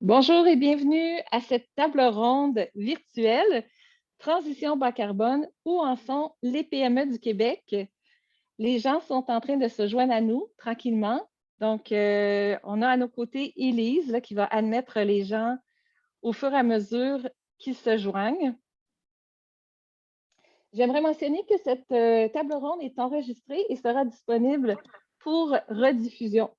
Bonjour et bienvenue à cette table ronde virtuelle Transition bas carbone, où en sont les PME du Québec? Les gens sont en train de se joindre à nous tranquillement. Donc, on a à nos côtés Élise là, qui va admettre les gens au fur et à mesure qu'ils se joignent. J'aimerais mentionner que cette table ronde est enregistrée et sera disponible pour rediffusion.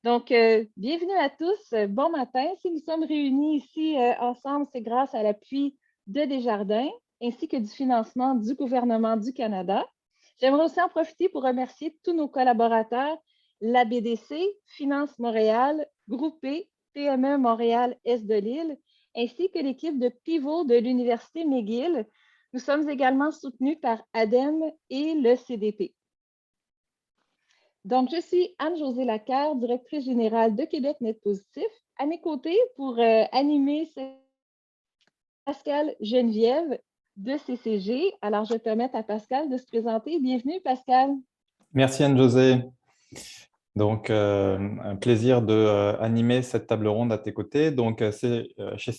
Donc, bienvenue à tous. Bon matin. Si nous sommes réunis ici ensemble, c'est grâce à l'appui de Desjardins ainsi que du financement du gouvernement du Canada. J'aimerais aussi en profiter pour remercier tous nos collaborateurs, la BDC, Finance Montréal, Groupé, PME Montréal Est de l'île, ainsi que l'équipe de pivot de l'Université McGill. Nous sommes également soutenus par ADEME et le CDP. Donc, je suis Anne-Josée Lacarre, directrice générale de Québec Net Positif. À mes côtés, pour animer, c'est Pascal Geneviève de CCG. Alors, je vais permettre à Pascal de se présenter. Bienvenue, Pascal. Merci Anne-Josée. Donc, un plaisir de animer cette table ronde à tes côtés. Donc, c'est chez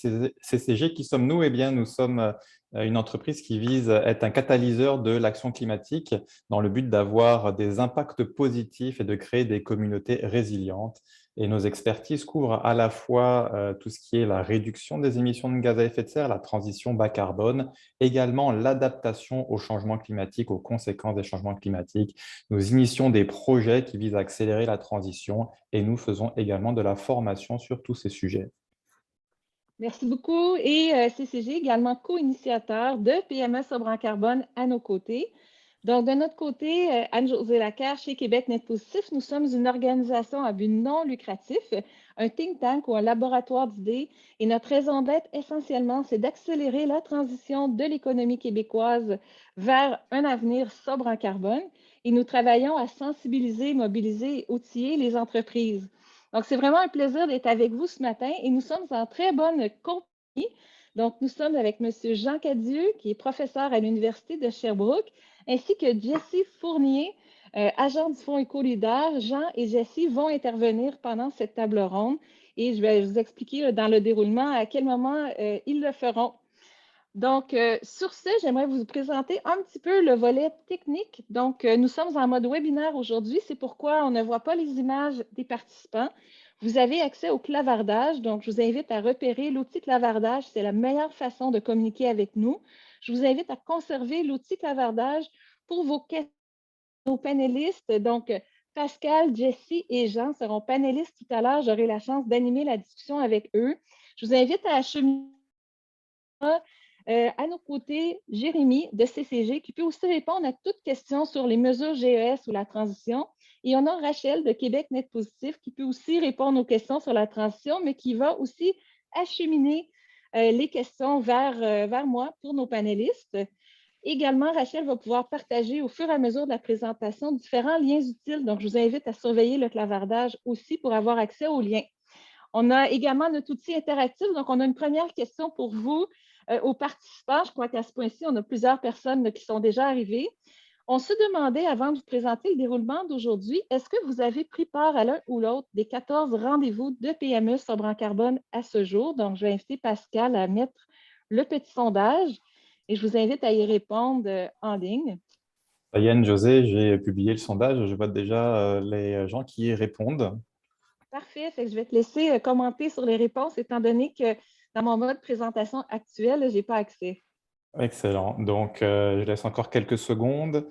CCG, qui sommes-nous? Eh bien, nous sommes une entreprise qui vise à être un catalyseur de l'action climatique dans le but d'avoir des impacts positifs et de créer des communautés résilientes. Et nos expertises couvrent à la fois tout ce qui est la réduction des émissions de gaz à effet de serre, la transition bas carbone, également l'adaptation au changement climatique, aux conséquences des changements climatiques. Nous initions des projets qui visent à accélérer la transition et nous faisons également de la formation sur tous ces sujets. Merci beaucoup. Et CCG, également co-initiateur de PME sobre en carbone à nos côtés. Donc, de notre côté, Anne-Josée Lacarre, chez Québec Net Positif, nous sommes une organisation à but non lucratif, un think tank ou un laboratoire d'idées. Et notre raison d'être, essentiellement, c'est d'accélérer la transition de l'économie québécoise vers un avenir sobre en carbone. Et nous travaillons à sensibiliser, mobiliser et outiller les entreprises. Donc, c'est vraiment un plaisir d'être avec vous ce matin et nous sommes en très bonne compagnie. Donc, nous sommes avec M. Jean Cadieux, qui est professeur à l'Université de Sherbrooke, ainsi que Jessie Fournier, agent du Fonds EcoLeader. Jean et Jessie vont intervenir pendant cette table ronde et je vais vous expliquer dans le déroulement à quel moment ils le feront. Donc, sur ce, j'aimerais vous présenter un petit peu le volet technique. Donc, nous sommes en mode webinaire aujourd'hui. C'est pourquoi on ne voit pas les images des participants. Vous avez accès au clavardage. Donc, je vous invite à repérer l'outil clavardage. C'est la meilleure façon de communiquer avec nous. Je vous invite à conserver l'outil clavardage pour vos questions, nos panélistes. Donc, Pascal, Jessie et Jean seront panélistes tout à l'heure. J'aurai la chance d'animer la discussion avec eux. Je vous invite à acheminer à nos côtés, Jérémy de CCG, qui peut aussi répondre à toute question sur les mesures GES ou la transition. Et on a Rachel de Québec Net Positif, qui peut aussi répondre aux questions sur la transition, mais qui va aussi acheminer les questions vers moi pour nos panélistes. Également, Rachel va pouvoir partager au fur et à mesure de la présentation différents liens utiles. Donc, je vous invite à surveiller le clavardage aussi pour avoir accès aux liens. On a également notre outil interactif. Donc, on a une première question pour vous, aux participants. Je crois qu'à ce point-ci, on a plusieurs personnes là, qui sont déjà arrivées. On se demandait, avant de vous présenter le déroulement d'aujourd'hui, est-ce que vous avez pris part à l'un ou l'autre des 14 rendez-vous de PME sobre en carbone à ce jour? Donc, je vais inviter Pascal à mettre le petit sondage et je vous invite à y répondre en ligne. Yann, José, j'ai publié le sondage. Je vois déjà les gens qui y répondent. Parfait. Fait que je vais te laisser commenter sur les réponses, étant donné que dans mon mode présentation actuel, je n'ai pas accès. Excellent. Donc, je laisse encore quelques secondes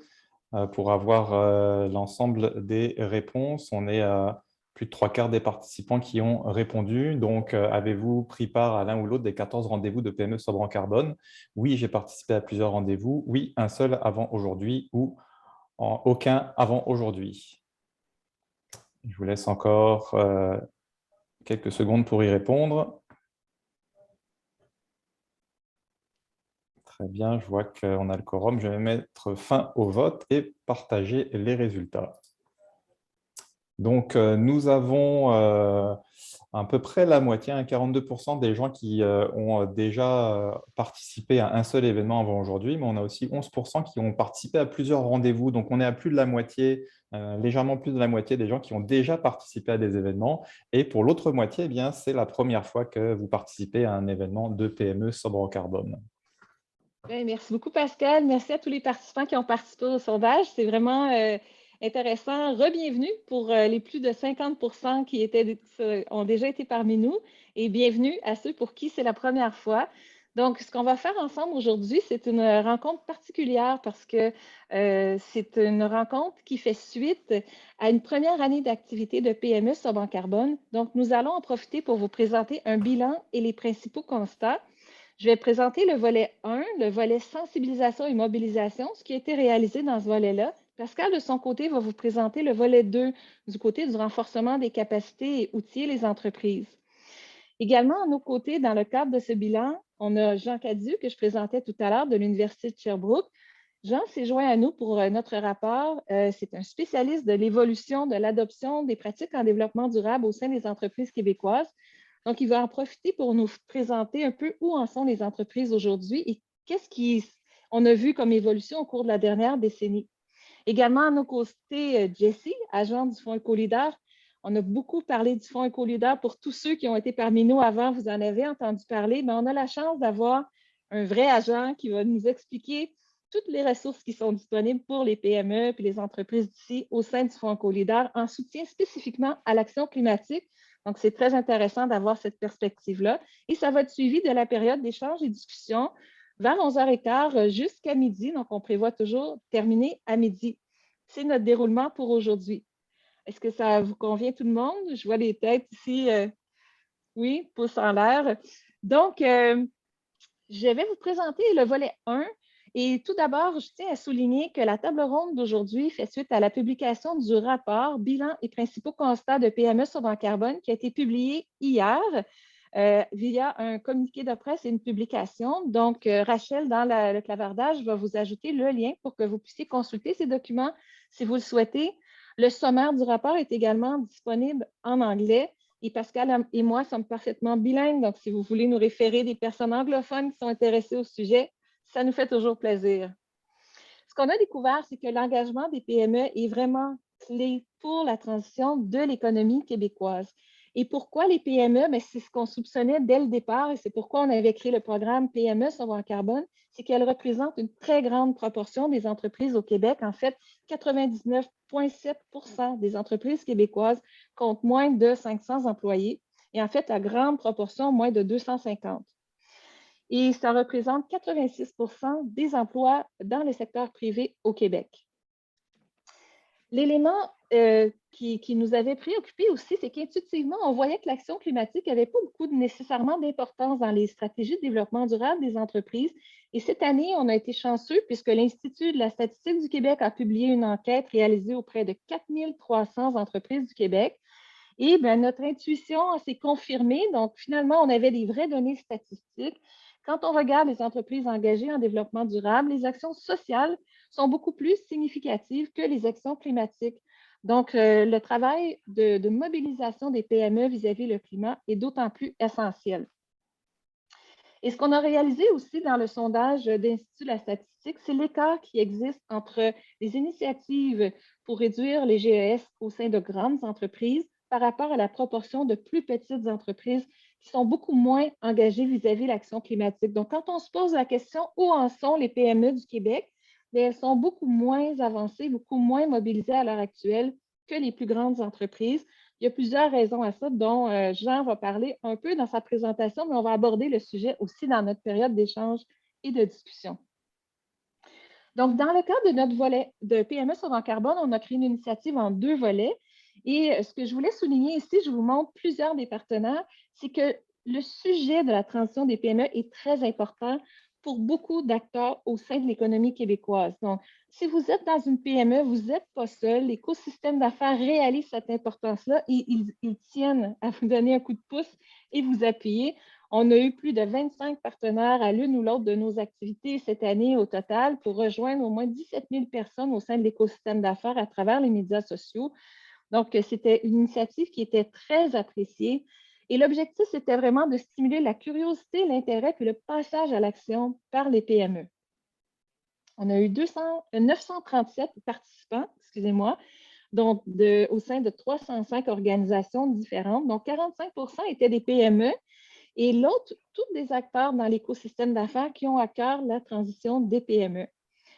pour avoir l'ensemble des réponses. On est à plus de trois quarts des participants qui ont répondu. Donc, avez-vous pris part à l'un ou l'autre des 14 rendez-vous de PME sobre en carbone? Oui, j'ai participé à plusieurs rendez-vous. Oui, un seul avant aujourd'hui ou aucun avant aujourd'hui. Je vous laisse encore quelques secondes pour y répondre. Très bien, je vois qu'on a le quorum. Je vais mettre fin au vote et partager les résultats. Donc, nous avons à peu près la moitié, 42% des gens qui ont déjà participé à un seul événement avant aujourd'hui, mais on a aussi 11% qui ont participé à plusieurs rendez-vous. Donc, on est à plus de la moitié, légèrement plus de la moitié des gens qui ont déjà participé à des événements. Et pour l'autre moitié, eh bien, c'est la première fois que vous participez à un événement de PME sobre en carbone. Bien, merci beaucoup, Pascal. Merci à tous les participants qui ont participé au sondage. C'est vraiment intéressant. Re-bienvenue pour les plus de 50% qui ont déjà été parmi nous et bienvenue à ceux pour qui c'est la première fois. Donc, ce qu'on va faire ensemble aujourd'hui, c'est une rencontre particulière parce que c'est une rencontre qui fait suite à une première année d'activité de PME sobre en carbone. Donc, nous allons en profiter pour vous présenter un bilan et les principaux constats. Je vais présenter le volet 1, le volet sensibilisation et mobilisation, ce qui a été réalisé dans ce volet-là. Pascal, de son côté, va vous présenter le volet 2, du côté du renforcement des capacités et outiller les entreprises. Également, à nos côtés, dans le cadre de ce bilan, on a Jean Cadieux, que je présentais tout à l'heure, de l'Université de Sherbrooke. Jean s'est joint à nous pour notre rapport. C'est un spécialiste de l'évolution de l'adoption des pratiques en développement durable au sein des entreprises québécoises. Donc, il va en profiter pour nous présenter un peu où en sont les entreprises aujourd'hui et qu'est-ce qu'on a vu comme évolution au cours de la dernière décennie. Également, à nos côtés, Jessie, agente du Fonds Écolidar. On a beaucoup parlé du Fonds Écolidar pour tous ceux qui ont été parmi nous avant, vous en avez entendu parler, mais on a la chance d'avoir un vrai agent qui va nous expliquer toutes les ressources qui sont disponibles pour les PME et les entreprises d'ici au sein du Fonds Écolidar en soutien spécifiquement à l'action climatique. Donc, c'est très intéressant d'avoir cette perspective-là. Et ça va être suivi de la période d'échange et discussion vers 11h15 jusqu'à midi. Donc, on prévoit toujours terminer à midi. C'est notre déroulement pour aujourd'hui. Est-ce que ça vous convient tout le monde? Je vois les têtes ici. Oui, pouces en l'air. Donc, je vais vous présenter le volet 1. Et tout d'abord, je tiens à souligner que la table ronde d'aujourd'hui fait suite à la publication du rapport Bilan et principaux constats de PME sobre en carbone qui a été publié hier via un communiqué de presse et une publication. Donc, Rachel, dans le clavardage, va vous ajouter le lien pour que vous puissiez consulter ces documents si vous le souhaitez. Le sommaire du rapport est également disponible en anglais. Et Pascal et moi sommes parfaitement bilingues, donc si vous voulez nous référer des personnes anglophones qui sont intéressées au sujet, ça nous fait toujours plaisir. Ce qu'on a découvert, c'est que l'engagement des PME est vraiment clé pour la transition de l'économie québécoise. Et pourquoi les PME? Mais c'est ce qu'on soupçonnait dès le départ et c'est pourquoi on avait créé le programme PME sobre en carbone, c'est qu'elle représente une très grande proportion des entreprises au Québec. En fait, 99,7% des entreprises québécoises comptent moins de 500 employés et en fait, la grande proportion, moins de 250. Et ça représente 86% des emplois dans le secteur privé au Québec. L'élément qui nous avait préoccupés aussi, c'est qu'intuitivement, on voyait que l'action climatique n'avait pas beaucoup nécessairement d'importance dans les stratégies de développement durable des entreprises. Et cette année, on a été chanceux puisque l'Institut de la statistique du Québec a publié une enquête réalisée auprès de 4300 entreprises du Québec. Et bien, notre intuition s'est confirmée. Donc, finalement, on avait des vraies données statistiques. Quand on regarde les entreprises engagées en développement durable, les actions sociales sont beaucoup plus significatives que les actions climatiques. Donc, le travail de mobilisation des PME vis-à-vis le climat est d'autant plus essentiel. Et ce qu'on a réalisé aussi dans le sondage d'Institut de la statistique, c'est l'écart qui existe entre les initiatives pour réduire les GES au sein de grandes entreprises par rapport à la proportion de plus petites entreprises qui sont beaucoup moins engagées vis-à-vis l'action climatique. Donc, quand on se pose la question où en sont les PME du Québec, bien, elles sont beaucoup moins avancées, beaucoup moins mobilisées à l'heure actuelle que les plus grandes entreprises. Il y a plusieurs raisons à ça, dont Jean va parler un peu dans sa présentation, mais on va aborder le sujet aussi dans notre période d'échange et de discussion. Donc, dans le cadre de notre volet de PME sobre en carbone, on a créé une initiative en 2 volets. Et ce que je voulais souligner ici, je vous montre plusieurs des partenaires, c'est que le sujet de la transition des PME est très important pour beaucoup d'acteurs au sein de l'économie québécoise. Donc, si vous êtes dans une PME, vous n'êtes pas seul. L'écosystème d'affaires réalise cette importance-là et ils tiennent à vous donner un coup de pouce et vous appuyer. On a eu plus de 25 partenaires à l'une ou l'autre de nos activités cette année au total pour rejoindre au moins 17 000 personnes au sein de l'écosystème d'affaires à travers les médias sociaux. Donc, c'était une initiative qui était très appréciée. Et l'objectif, c'était vraiment de stimuler la curiosité, l'intérêt puis le passage à l'action par les PME. On a eu 937 participants, excusez-moi, donc au sein de 305 organisations différentes. Donc, 45 étaient des PME et l'autre, tous des acteurs dans l'écosystème d'affaires qui ont à cœur la transition des PME.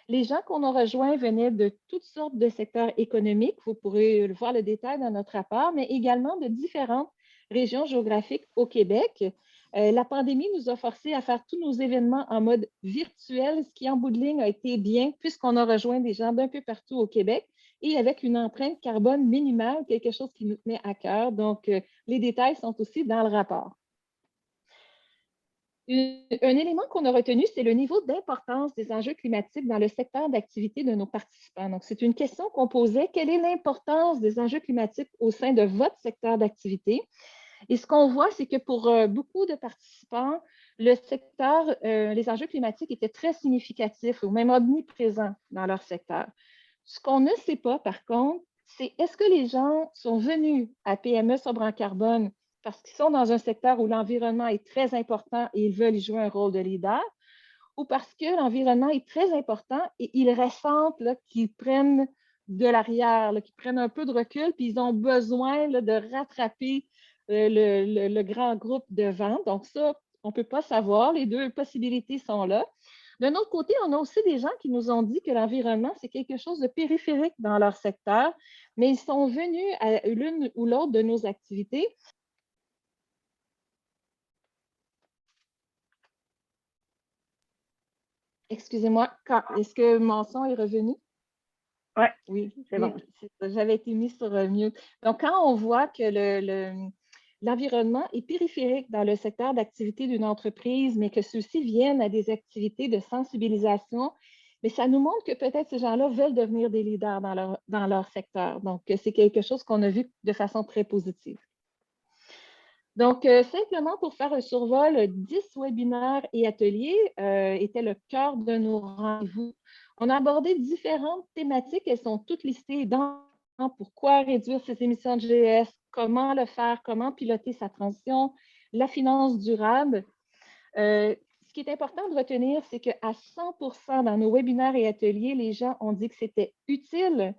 Les gens qu'on a rejoints venaient de toutes sortes de secteurs économiques. Vous pourrez voir le détail dans notre rapport, mais également de différentes régions géographiques au Québec. La pandémie nous a forcés à faire tous nos événements en mode virtuel, ce qui en bout de ligne a été bien puisqu'on a rejoint des gens d'un peu partout au Québec et avec une empreinte carbone minimale, quelque chose qui nous tenait à cœur. Donc, les détails sont aussi dans le rapport. Un élément qu'on a retenu, c'est le niveau d'importance des enjeux climatiques dans le secteur d'activité de nos participants. Donc, c'est une question qu'on posait. Quelle est l'importance des enjeux climatiques au sein de votre secteur d'activité? Et ce qu'on voit, c'est que pour beaucoup de participants, le secteur, les enjeux climatiques étaient très significatifs ou même omniprésents dans leur secteur. Ce qu'on ne sait pas, par contre, c'est est-ce que les gens sont venus à PME sobre en carbone parce qu'ils sont dans un secteur où l'environnement est très important et ils veulent y jouer un rôle de leader, ou parce que l'environnement est très important et ils ressentent qu'ils prennent de l'arrière, qu'ils prennent un peu de recul, puis ils ont besoin de rattraper le grand groupe devant. Donc ça, on ne peut pas savoir. Les deux possibilités sont là. D'un autre côté, on a aussi des gens qui nous ont dit que l'environnement, c'est quelque chose de périphérique dans leur secteur, mais ils sont venus à l'une ou l'autre de nos activités. Excusez-moi, est-ce que mon son est revenu? Ouais, oui, c'est bon. J'avais été mise sur mute. Donc, quand on voit que l'environnement est périphérique dans le secteur d'activité d'une entreprise, mais que ceux-ci viennent à des activités de sensibilisation, mais ça nous montre que peut-être ces gens-là veulent devenir des leaders dans leur secteur. Donc, c'est quelque chose qu'on a vu de façon très positive. Donc, simplement pour faire un survol, 10 webinaires et ateliers étaient le cœur de nos rendez-vous. On a abordé différentes thématiques, elles sont toutes listées dans pourquoi réduire ses émissions de GES, comment le faire, comment piloter sa transition, la finance durable. Ce qui est important de retenir, c'est qu'à 100% dans nos webinaires et ateliers, les gens ont dit que c'était utile.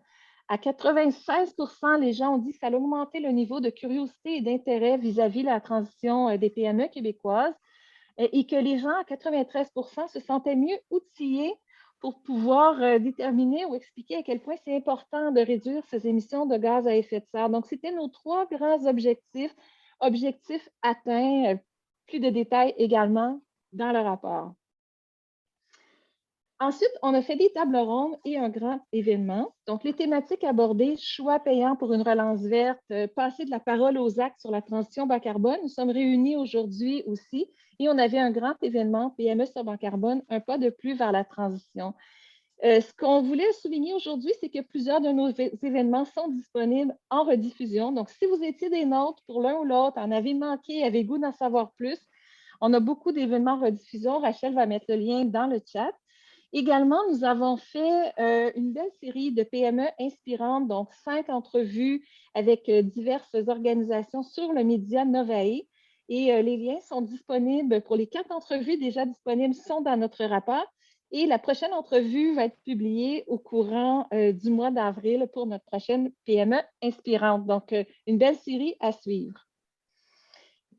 À 96%, les gens ont dit que ça allait augmenter le niveau de curiosité et d'intérêt vis-à-vis de la transition des PME québécoises et que les gens, à 93%, se sentaient mieux outillés pour pouvoir déterminer ou expliquer à quel point c'est important de réduire ces émissions de gaz à effet de serre. Donc, c'était nos 3 grands objectifs atteints, plus de détails également dans le rapport. Ensuite, on a fait des tables rondes et un grand événement. Donc, les thématiques abordées, choix payant pour une relance verte, passer de la parole aux actes sur la transition bas carbone. Nous sommes réunis aujourd'hui aussi et on avait un grand événement, PME sur bas carbone, un pas de plus vers la transition. Ce qu'on voulait souligner aujourd'hui, c'est que plusieurs de nos événements sont disponibles en rediffusion. Donc, si vous étiez des nôtres pour l'un ou l'autre, en avez manqué, avez goût d'en savoir plus, on a beaucoup d'événements en rediffusion. Rachel va mettre le lien dans le chat. Également, nous avons fait une belle série de PME inspirantes, donc 5 entrevues avec diverses organisations sur le média Novae. Et les liens sont disponibles pour les 4 entrevues déjà disponibles, sont dans notre rapport. Et la prochaine entrevue va être publiée au courant du mois d'avril pour notre prochaine PME inspirante. Donc, une belle série à suivre.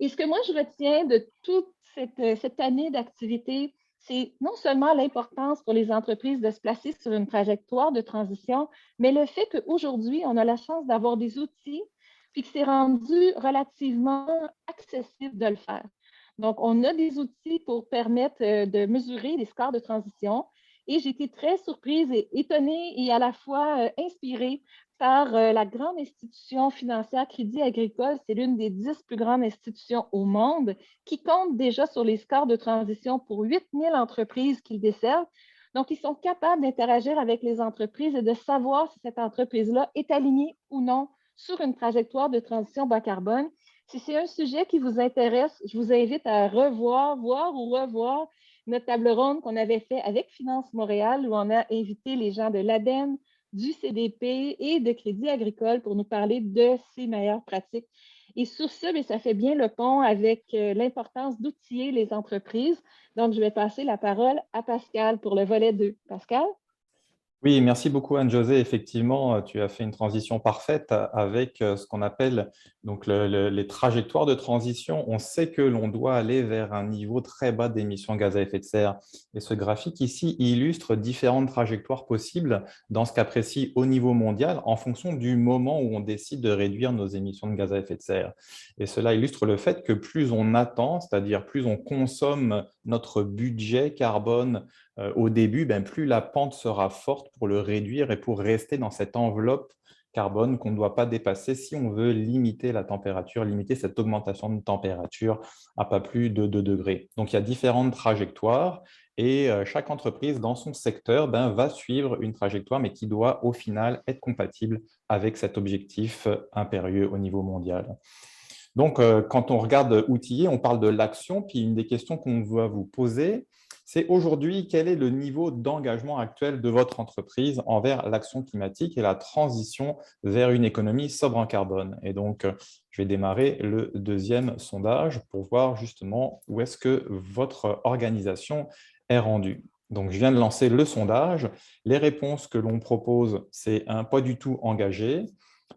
Et ce que moi, je retiens de toute cette année d'activité, c'est non seulement l'importance pour les entreprises de se placer sur une trajectoire de transition, mais le fait qu'aujourd'hui, on a la chance d'avoir des outils, puis que c'est rendu relativement accessible de le faire. Donc, on a des outils pour permettre de mesurer les scores de transition. Et j'ai été très surprise et étonnée et à la fois inspirée par la grande institution financière Crédit Agricole. C'est l'une des 10 plus grandes institutions au monde qui compte déjà sur les scores de transition pour 8000 entreprises qu'ils desservent. Donc, ils sont capables d'interagir avec les entreprises et de savoir si cette entreprise-là est alignée ou non sur une trajectoire de transition bas carbone. Si c'est un sujet qui vous intéresse, je vous invite à voir ou revoir notre table ronde qu'on avait fait avec Finance Montréal où on a invité les gens de l'ADEME, du CDP et de Crédit Agricole pour nous parler de ces meilleures pratiques. Et sur ça, bien, ça fait bien le pont avec l'importance d'outiller les entreprises. Donc, je vais passer la parole à Pascal pour le volet 2. Pascal? Oui, merci beaucoup Anne-Josée. Effectivement, tu as fait une transition parfaite avec ce qu'on appelle donc les trajectoires de transition. On sait que l'on doit aller vers un niveau très bas d'émissions de gaz à effet de serre. Et ce graphique ici illustre différentes trajectoires possibles dans ce cas précis au niveau mondial en fonction du moment où on décide de réduire nos émissions de gaz à effet de serre. Et cela illustre le fait que plus on attend, c'est-à-dire plus on consomme notre budget carbone au début, plus la pente sera forte pour le réduire et pour rester dans cette enveloppe carbone qu'on ne doit pas dépasser si on veut limiter la température, limiter cette augmentation de température à pas plus de 2 degrés. Donc, il y a différentes trajectoires et chaque entreprise dans son secteur va suivre une trajectoire, mais qui doit au final être compatible avec cet objectif impérieux au niveau mondial. Donc, quand on regarde outiller, on parle de l'action, puis une des questions qu'on va vous poser, c'est aujourd'hui, quel est le niveau d'engagement actuel de votre entreprise envers l'action climatique et la transition vers une économie sobre en carbone? Et donc, je vais démarrer le deuxième sondage pour voir justement où est-ce que votre organisation est rendue. Donc, je viens de lancer le sondage. Les réponses que l'on propose, c'est un pas du tout engagé.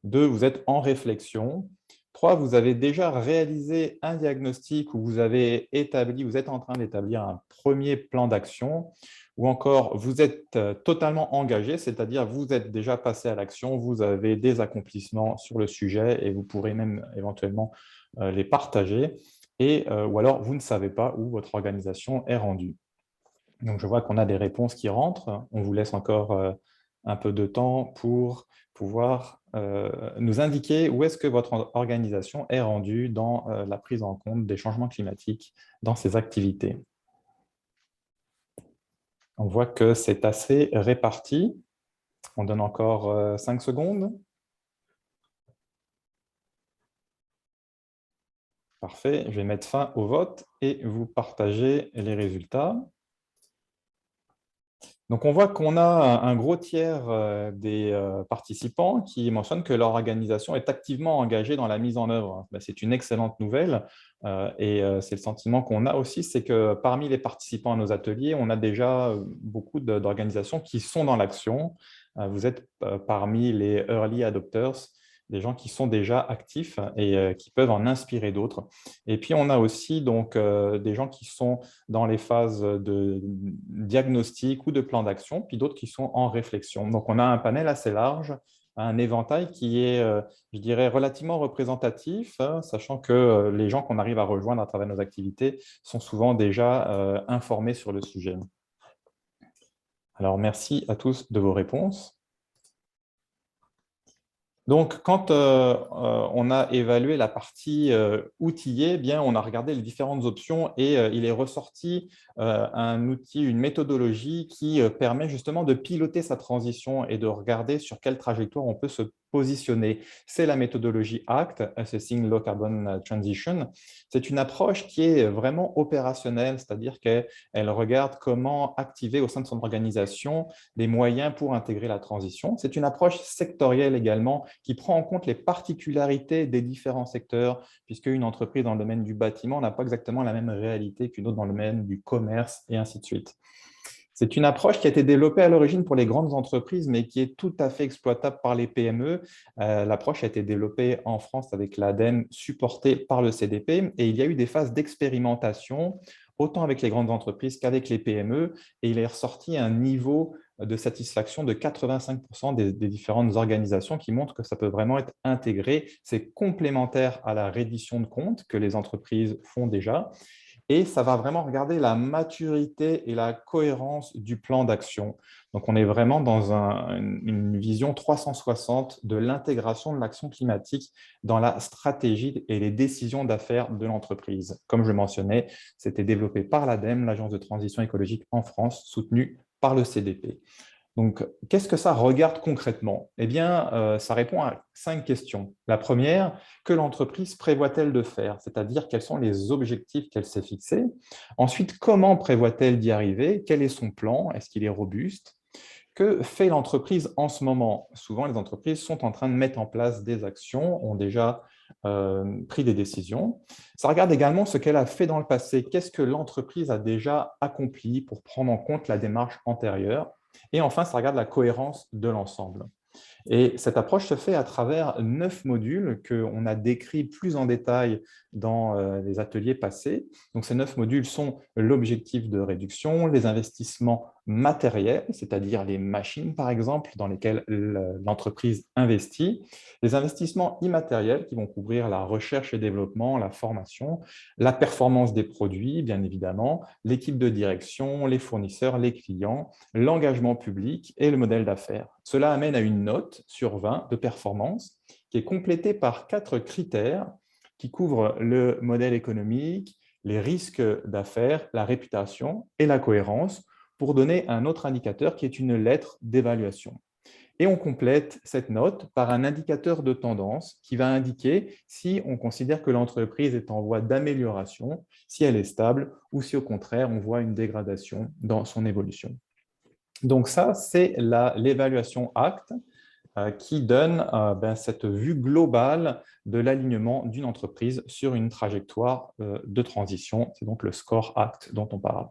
2, vous êtes en réflexion. 3, vous avez déjà réalisé un diagnostic où vous avez établi, vous êtes en train d'établir un premier plan d'action, ou encore vous êtes totalement engagé, c'est-à-dire vous êtes déjà passé à l'action, vous avez des accomplissements sur le sujet et vous pourrez même éventuellement les partager, ou alors vous ne savez pas où votre organisation est rendue. Donc, je vois qu'on a des réponses qui rentrent. On vous laisse encore un peu de temps pour pouvoir nous indiquer où est-ce que votre organisation est rendue dans la prise en compte des changements climatiques dans ses activités. On voit que c'est assez réparti. On donne encore 5 secondes. Parfait. Je vais mettre fin au vote et vous partager les résultats. Donc, on voit qu'on a un gros tiers des participants qui mentionnent que leur organisation est activement engagée dans la mise en œuvre. C'est une excellente nouvelle et c'est le sentiment qu'on a aussi, c'est que parmi les participants à nos ateliers, on a déjà beaucoup d'organisations qui sont dans l'action. Vous êtes parmi les early adopters, des gens qui sont déjà actifs et qui peuvent en inspirer d'autres. Et puis, on a aussi donc, des gens qui sont dans les phases de diagnostic ou de plan d'action, puis d'autres qui sont en réflexion. Donc, on a un panel assez large, un éventail qui est, je dirais, relativement représentatif, sachant que les gens qu'on arrive à rejoindre à travers nos activités sont souvent déjà informés sur le sujet. Alors, merci à tous de vos réponses. Donc, quand on a évalué la partie outillée, on a regardé les différentes options et il est ressorti un outil, une méthodologie qui permet justement de piloter sa transition et de regarder sur quelle trajectoire on peut se positionner. C'est la méthodologie ACT, Assessing Low Carbon Transition. C'est une approche qui est vraiment opérationnelle, c'est-à-dire qu'elle regarde comment activer au sein de son organisation des moyens pour intégrer la transition. C'est une approche sectorielle également qui prend en compte les particularités des différents secteurs, puisqu'une entreprise dans le domaine du bâtiment n'a pas exactement la même réalité qu'une autre dans le domaine du commerce, et ainsi de suite. C'est une approche qui a été développée à l'origine pour les grandes entreprises, mais qui est tout à fait exploitable par les PME. L'approche a été développée en France avec l'ADEME, supportée par le CDP, et il y a eu des phases d'expérimentation, autant avec les grandes entreprises qu'avec les PME, et il est ressorti un niveau de satisfaction de 85% des différentes organisations qui montrent que ça peut vraiment être intégré. C'est complémentaire à la reddition de comptes que les entreprises font déjà. Et ça va vraiment regarder la maturité et la cohérence du plan d'action. Donc, on est vraiment dans une vision 360 de l'intégration de l'action climatique dans la stratégie et les décisions d'affaires de l'entreprise. Comme je le mentionnais, c'était développé par l'ADEME, l'Agence de transition écologique en France, soutenue par le CDP. Donc, qu'est-ce que ça regarde concrètement? Eh bien, ça répond à 5 questions. La première, que l'entreprise prévoit-elle de faire? C'est-à-dire, quels sont les objectifs qu'elle s'est fixés? Ensuite, comment prévoit-elle d'y arriver? Quel est son plan? Est-ce qu'il est robuste? Que fait l'entreprise en ce moment? Souvent, les entreprises sont en train de mettre en place des actions, ont déjà pris des décisions. Ça regarde également ce qu'elle a fait dans le passé. Qu'est-ce que l'entreprise a déjà accompli pour prendre en compte la démarche antérieure? Et enfin, ça regarde la cohérence de l'ensemble. Et cette approche se fait à travers 9 modules qu'on a décrits plus en détail dans les ateliers passés. Donc, ces 9 modules sont l'objectif de réduction, les investissements matériels, c'est-à-dire les machines, par exemple, dans lesquelles l'entreprise investit, les investissements immatériels qui vont couvrir la recherche et développement, la formation, la performance des produits, bien évidemment, l'équipe de direction, les fournisseurs, les clients, l'engagement public et le modèle d'affaires. Cela amène à une note sur 20 de performance qui est complétée par 4 critères qui couvrent le modèle économique, les risques d'affaires, la réputation et la cohérence pour donner un autre indicateur qui est une lettre d'évaluation. Et on complète cette note par un indicateur de tendance qui va indiquer si on considère que l'entreprise est en voie d'amélioration, si elle est stable ou si au contraire on voit une dégradation dans son évolution. Donc ça, c'est l'évaluation ACT qui donne cette vue globale de l'alignement d'une entreprise sur une trajectoire de transition. C'est donc le score ACT dont on parle.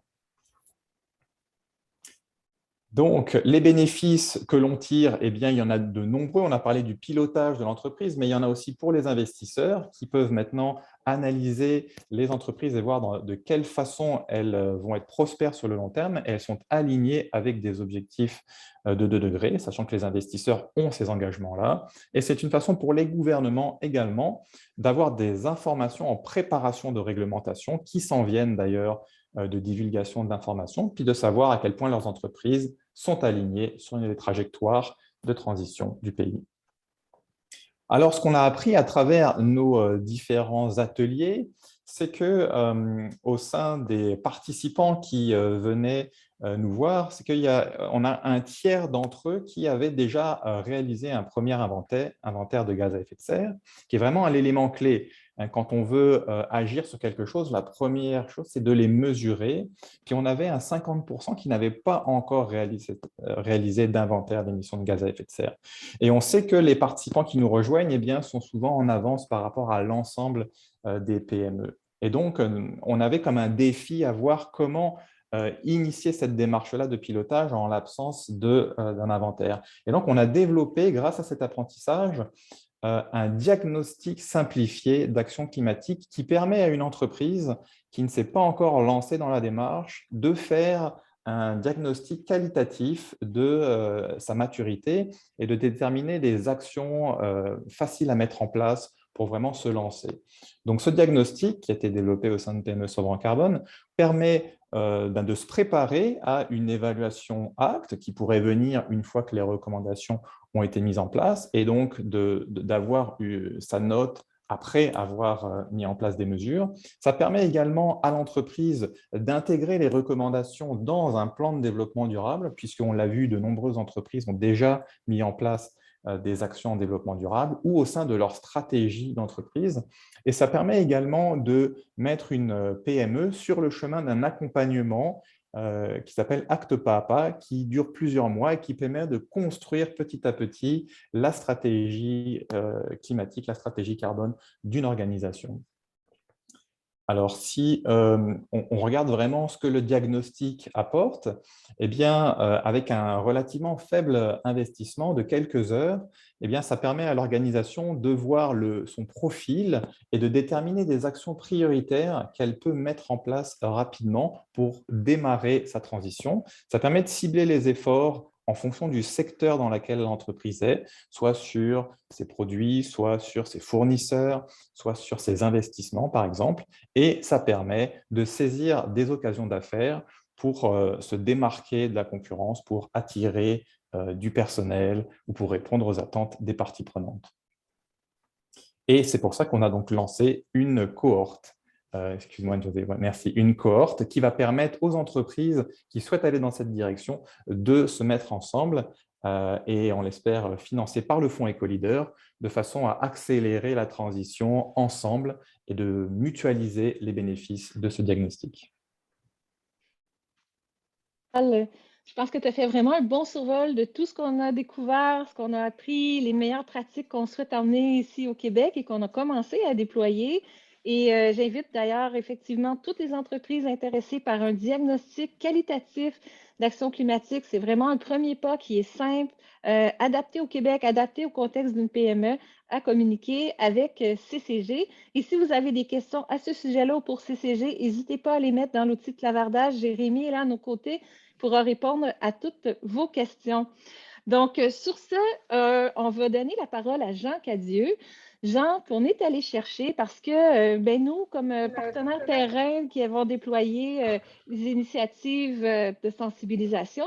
Donc, les bénéfices que l'on tire, eh bien, il y en a de nombreux. On a parlé du pilotage de l'entreprise, mais il y en a aussi pour les investisseurs qui peuvent maintenant analyser les entreprises et voir de quelle façon elles vont être prospères sur le long terme. Et elles sont alignées avec des objectifs de 2 degrés, sachant que les investisseurs ont ces engagements-là. Et c'est une façon pour les gouvernements également d'avoir des informations en préparation de réglementation qui s'en viennent d'ailleurs de divulgation d'informations, puis de savoir à quel point leurs entreprises sont alignées sur les trajectoires de transition du pays. Alors, ce qu'on a appris à travers nos différents ateliers, c'est que au sein des participants qui venaient nous voir, c'est qu'on a un tiers d'entre eux qui avaient déjà réalisé un premier inventaire de gaz à effet de serre, qui est vraiment un élément clé. Quand on veut agir sur quelque chose, la première chose, c'est de les mesurer. Puis on avait un 50% qui n'avaient pas encore réalisé d'inventaire d'émissions de gaz à effet de serre. Et on sait que les participants qui nous rejoignent sont souvent en avance par rapport à l'ensemble des PME. Et donc, on avait comme un défi à voir comment initier cette démarche-là de pilotage en l'absence d'un inventaire. Et donc, on a développé, grâce à cet apprentissage, un diagnostic simplifié d'action climatique qui permet à une entreprise qui ne s'est pas encore lancée dans la démarche de faire un diagnostic qualitatif de sa maturité et de déterminer des actions faciles à mettre en place pour vraiment se lancer. Donc, ce diagnostic, qui a été développé au sein de PME Sobre en Carbone, permet de se préparer à une évaluation ACT qui pourrait venir une fois que les recommandations ont été mises en place et donc d'avoir eu sa note après avoir mis en place des mesures. Ça permet également à l'entreprise d'intégrer les recommandations dans un plan de développement durable, puisqu'on l'a vu, de nombreuses entreprises ont déjà mis en place des actions en développement durable ou au sein de leur stratégie d'entreprise. Et ça permet également de mettre une PME sur le chemin d'un accompagnement qui s'appelle Acte pas à pas, qui dure plusieurs mois et qui permet de construire petit à petit la stratégie climatique, la stratégie carbone d'une organisation. Alors, si on regarde vraiment ce que le diagnostic apporte, eh bien, avec un relativement faible investissement de quelques heures, eh bien, ça permet à l'organisation de voir son profil et de déterminer des actions prioritaires qu'elle peut mettre en place rapidement pour démarrer sa transition. Ça permet de cibler les efforts en fonction du secteur dans lequel l'entreprise est, soit sur ses produits, soit sur ses fournisseurs, soit sur ses investissements, par exemple. Et ça permet de saisir des occasions d'affaires pour se démarquer de la concurrence, pour attirer du personnel ou pour répondre aux attentes des parties prenantes. Et c'est pour ça qu'on a donc lancé une cohorte. Excuse-moi, José, merci. Une cohorte qui va permettre aux entreprises qui souhaitent aller dans cette direction de se mettre ensemble et on l'espère financé par le fonds EcoLeader de façon à accélérer la transition ensemble et de mutualiser les bénéfices de ce diagnostic. Je pense que tu as fait vraiment un bon survol de tout ce qu'on a découvert, ce qu'on a appris, les meilleures pratiques qu'on souhaite emmener ici au Québec et qu'on a commencé à déployer. Et j'invite d'ailleurs effectivement toutes les entreprises intéressées par un diagnostic qualitatif d'action climatique. C'est vraiment un premier pas qui est simple, adapté au Québec, adapté au contexte d'une PME, à communiquer avec CCG. Et si vous avez des questions à ce sujet-là ou pour CCG, n'hésitez pas à les mettre dans l'outil de clavardage. Jérémy est là à nos côtés pourra répondre à toutes vos questions. Donc, sur ce, on va donner la parole à Jean Cadieux. Jean, qu'on est allé chercher parce que ben nous, comme partenaires terrain qui avons déployé les initiatives de sensibilisation,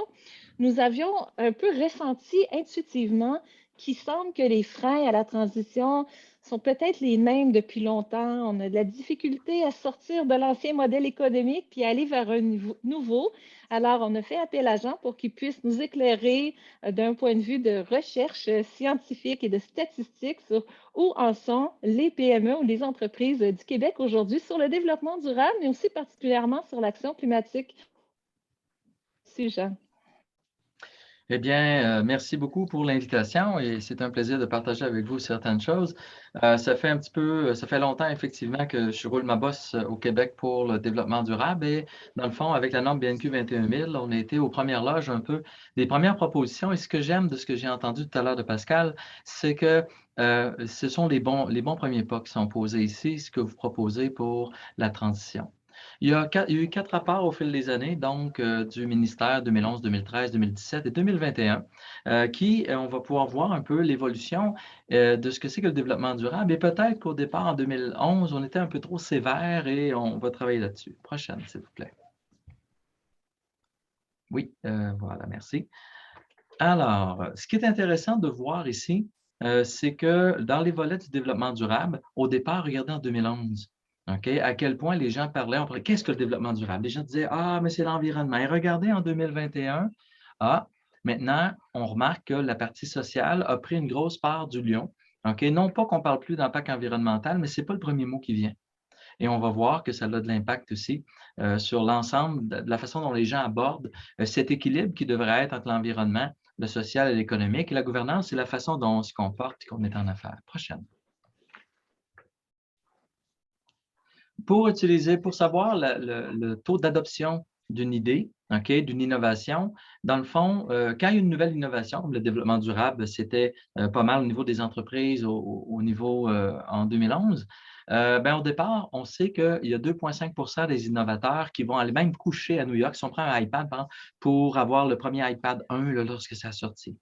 nous avions un peu ressenti intuitivement qu'il semble que les freins à la transition sont peut-être les mêmes depuis longtemps. On a de la difficulté à sortir de l'ancien modèle économique puis aller vers un nouveau. Alors, on a fait appel à Jean pour qu'il puisse nous éclairer d'un point de vue de recherche scientifique et de statistiques sur où en sont les PME ou les entreprises du Québec aujourd'hui sur le développement durable, mais aussi particulièrement sur l'action climatique. Merci, Jean. Eh bien, merci beaucoup pour l'invitation et c'est un plaisir de partager avec vous certaines choses. Ça fait longtemps effectivement que je roule ma bosse au Québec pour le développement durable et dans le fond, avec la norme BNQ 21000, on a été aux premières loges un peu des premières propositions et ce que j'aime de ce que j'ai entendu tout à l'heure de Pascal, c'est que ce sont les bons premiers pas qui sont posés ici, ce que vous proposez pour la transition. Il y a eu 4 rapports au fil des années, donc du ministère 2011, 2013, 2017 et 2021, qui, on va pouvoir voir un peu l'évolution de ce que c'est que le développement durable. Et peut-être qu'au départ, en 2011, on était un peu trop sévère et on va travailler là-dessus. Prochaine, s'il vous plaît. Oui, voilà, merci. Alors, ce qui est intéressant de voir ici, c'est que dans les volets du développement durable, au départ, regardez en 2011, okay, à quel point les gens parlaient, on parlait, qu'est-ce que le développement durable? Les gens disaient, ah, mais c'est l'environnement. Et regardez en 2021, ah, maintenant, on remarque que la partie sociale a pris une grosse part du lion. Okay? Non pas qu'on ne parle plus d'impact environnemental, mais ce n'est pas le premier mot qui vient. Et on va voir que ça a de l'impact aussi sur l'ensemble de la façon dont les gens abordent cet équilibre qui devrait être entre l'environnement, le social et l'économique. Et la gouvernance, c'est la façon dont on se comporte et qu'on est en affaires. Prochaine. Pour savoir le taux d'adoption d'une idée, okay, d'une innovation, dans le fond, quand il y a une nouvelle innovation, comme le développement durable, c'était pas mal au niveau des entreprises, au niveau en 2011, au départ, on sait qu'il y a 2,5 des innovateurs qui vont aller même coucher à New York, si on prend un iPad, pour avoir le premier iPad 1 lorsque ça a sorti.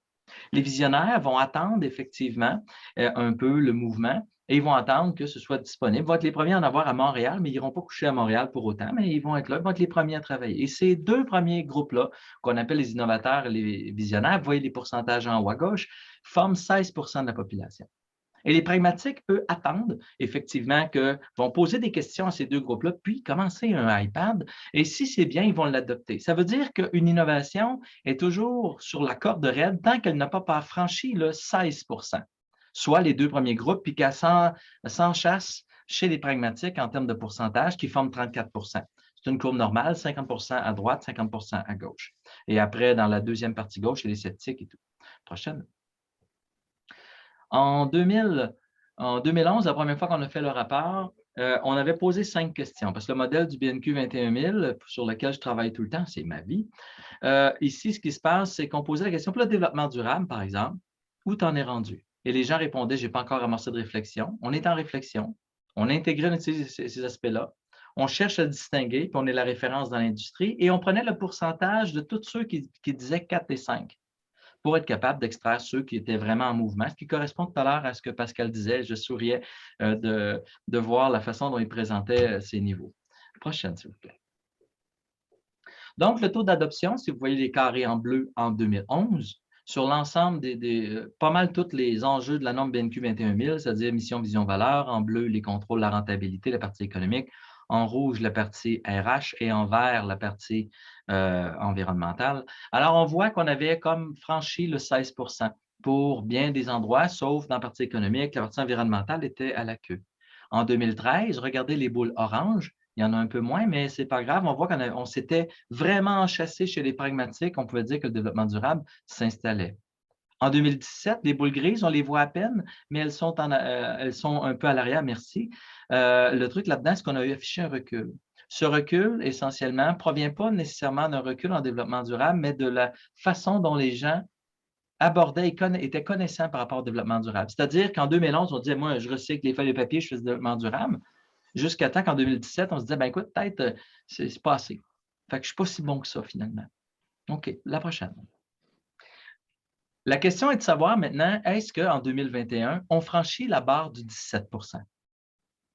Les visionnaires vont attendre effectivement un peu le mouvement et ils vont attendre que ce soit disponible. Ils vont être les premiers à en avoir à Montréal, mais ils n'iront pas coucher à Montréal pour autant, mais ils vont être là, ils vont être les premiers à travailler. Et ces deux premiers groupes-là, qu'on appelle les innovateurs et les visionnaires, vous voyez les pourcentages en haut à gauche, forment 16 de la population. Et les pragmatiques, eux, attendent effectivement vont poser des questions à ces deux groupes-là, puis commencer un iPad. Et si c'est bien, ils vont l'adopter. Ça veut dire qu'une innovation est toujours sur la corde raide tant qu'elle n'a pas franchi le 16 soit les deux premiers groupes, puis qu'elle s'enchasse chez les pragmatiques en termes de pourcentage qui forment 34 C'est une courbe normale, 50 à droite, 50 à gauche. Et après, dans la deuxième partie gauche, il y a les sceptiques et tout. Prochaine. En 2011, la première fois qu'on a fait le rapport, on avait posé 5 questions parce que le modèle du BNQ 21000, sur lequel je travaille tout le temps, c'est ma vie. Ici, ce qui se passe, c'est qu'on posait la question pour le développement durable, par exemple, où tu en es rendu? Et les gens répondaient, je n'ai pas encore amorcé de réflexion. On est en réflexion. On a intégré ces aspects-là. On cherche à distinguer, puis on est la référence dans l'industrie, et on prenait le pourcentage de tous ceux qui disaient 4 et 5 pour être capable d'extraire ceux qui étaient vraiment en mouvement, ce qui correspond tout à l'heure à ce que Pascal disait. Je souriais de voir la façon dont il présentait ces niveaux. Prochaine, s'il vous plaît. Donc, le taux d'adoption, si vous voyez les carrés en bleu en 2011, sur l'ensemble pas mal tous les enjeux de la norme BNQ 21000, c'est-à-dire mission, vision, valeur, en bleu, les contrôles, la rentabilité, la partie économique, en rouge, la partie RH et en vert, la partie environnementale. Alors, on voit qu'on avait comme franchi le 16 pour bien des endroits, sauf dans la partie économique, la partie environnementale était à la queue. En 2013, regardez les boules oranges, Il y en a un peu moins, mais ce n'est pas grave. On voit qu'on s'était vraiment enchâssé chez les pragmatiques. On pouvait dire que le développement durable s'installait. En 2017, les boules grises, on les voit à peine, mais elles sont un peu à l'arrière, merci. Le truc là-dedans, c'est qu'on a eu affiché un recul. Ce recul, essentiellement, ne provient pas nécessairement d'un recul en développement durable, mais de la façon dont les gens abordaient et étaient connaissants par rapport au développement durable. C'est-à-dire qu'en 2011, on disait, moi, je recycle les feuilles de papier, je fais du développement durable. Jusqu'à temps qu'en 2017, on se disait, ben écoute, peut-être, c'est pas assez. Fait que je ne suis pas si bon que ça, finalement. OK, la prochaine. La question est de savoir maintenant, est-ce qu'en 2021, on franchit la barre du 17 %?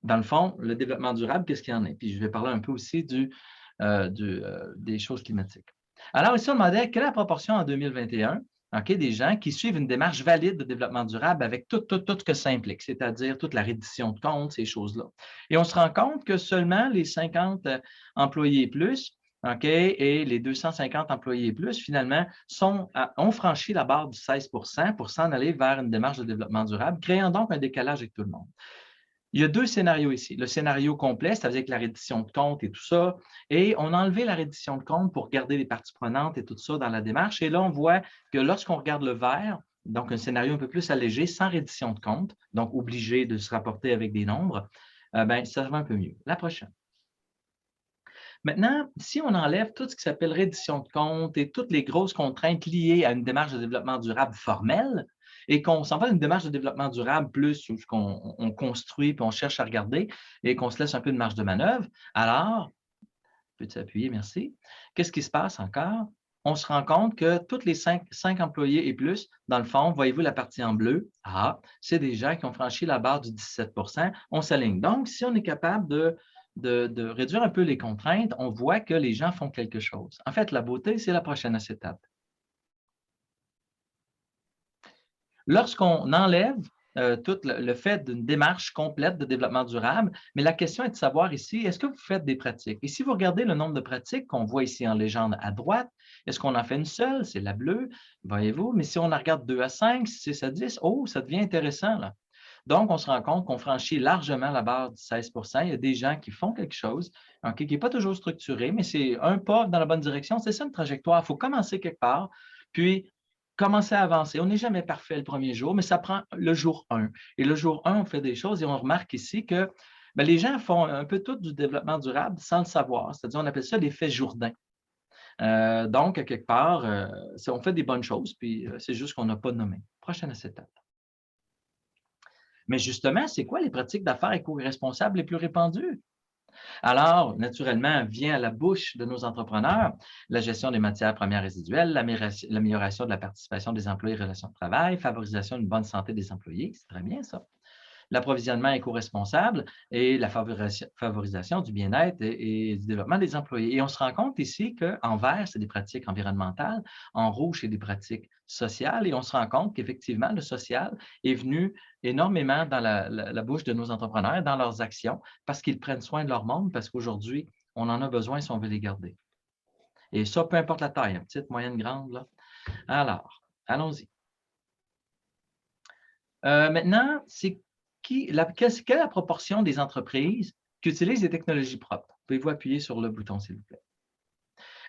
Dans le fond, le développement durable, qu'est-ce qu'il y en a? Puis je vais parler un peu aussi des choses climatiques. Alors ici, on demandait quelle est la proportion en 2021 des gens qui suivent une démarche valide de développement durable avec tout ce que ça implique, c'est-à-dire toute la reddition de comptes, ces choses-là. Et on se rend compte que seulement les 50 employés plus et les 250 employés plus, finalement, ont franchi la barre du 16 pour s'en aller vers une démarche de développement durable, créant donc un décalage avec tout le monde. Il y a deux scénarios ici. Le scénario complet, c'est-à-dire avec la reddition de compte et tout ça, et on a enlevé la reddition de compte pour garder les parties prenantes et tout ça dans la démarche. Et là, on voit que lorsqu'on regarde le vert, donc un scénario un peu plus allégé, sans reddition de compte, donc obligé de se rapporter avec des nombres, ça va un peu mieux. La prochaine. Maintenant, si on enlève tout ce qui s'appelle reddition de compte et toutes les grosses contraintes liées à une démarche de développement durable formelle, et qu'on s'en va dans une démarche de développement durable plus où on construit puis on cherche à regarder et qu'on se laisse un peu de marge de manœuvre, alors, peux-tu appuyer, merci, qu'est-ce qui se passe encore? On se rend compte que tous les 5 employés et plus, dans le fond, voyez-vous la partie en bleu, c'est des gens qui ont franchi la barre du 17 %, on s'aligne. Donc, si on est capable de réduire un peu les contraintes, on voit que les gens font quelque chose. En fait, la beauté, c'est la prochaine étape. Lorsqu'on enlève tout le fait d'une démarche complète de développement durable, mais la question est de savoir ici, est-ce que vous faites des pratiques? Et si vous regardez le nombre de pratiques qu'on voit ici en légende à droite, est-ce qu'on en fait une seule? C'est la bleue, voyez-vous. Mais si on en regarde 2 à 5, 6 à 10, ça devient intéressant, là. Donc, on se rend compte qu'on franchit largement la barre du 16 %. Il y a des gens qui font quelque chose, qui n'est pas toujours structuré, mais c'est un pas dans la bonne direction. C'est ça une trajectoire. Il faut commencer quelque part, puis commencer à avancer. On n'est jamais parfait le premier jour, mais ça prend le jour 1. Et le jour 1, on fait des choses et on remarque ici que les gens font un peu tout du développement durable sans le savoir. C'est-à-dire, on appelle ça l'effet Jourdain. Donc, à quelque part, on fait des bonnes choses, puis c'est juste qu'on n'a pas nommé. Prochaine étape. Mais justement, c'est quoi les pratiques d'affaires éco-responsables les plus répandues? Alors, naturellement, vient à la bouche de nos entrepreneurs la gestion des matières premières résiduelles, l'amélioration de la participation des employés et relations de travail, favorisation d'une bonne santé des employés, c'est très bien ça. L'approvisionnement éco-responsable et la favorisation du bien-être et du développement des employés. Et on se rend compte ici qu'en vert, c'est des pratiques environnementales, en rouge, c'est des pratiques sociales, et on se rend compte qu'effectivement, le social est venu énormément dans la bouche de nos entrepreneurs, dans leurs actions, parce qu'ils prennent soin de leur monde, parce qu'aujourd'hui, on en a besoin si on veut les garder. Et ça, peu importe la taille, petite, moyenne, grande, là. Alors, allons-y. Maintenant, quelle est la proportion des entreprises qui utilisent des technologies propres? Pouvez-vous appuyer sur le bouton, s'il vous plaît?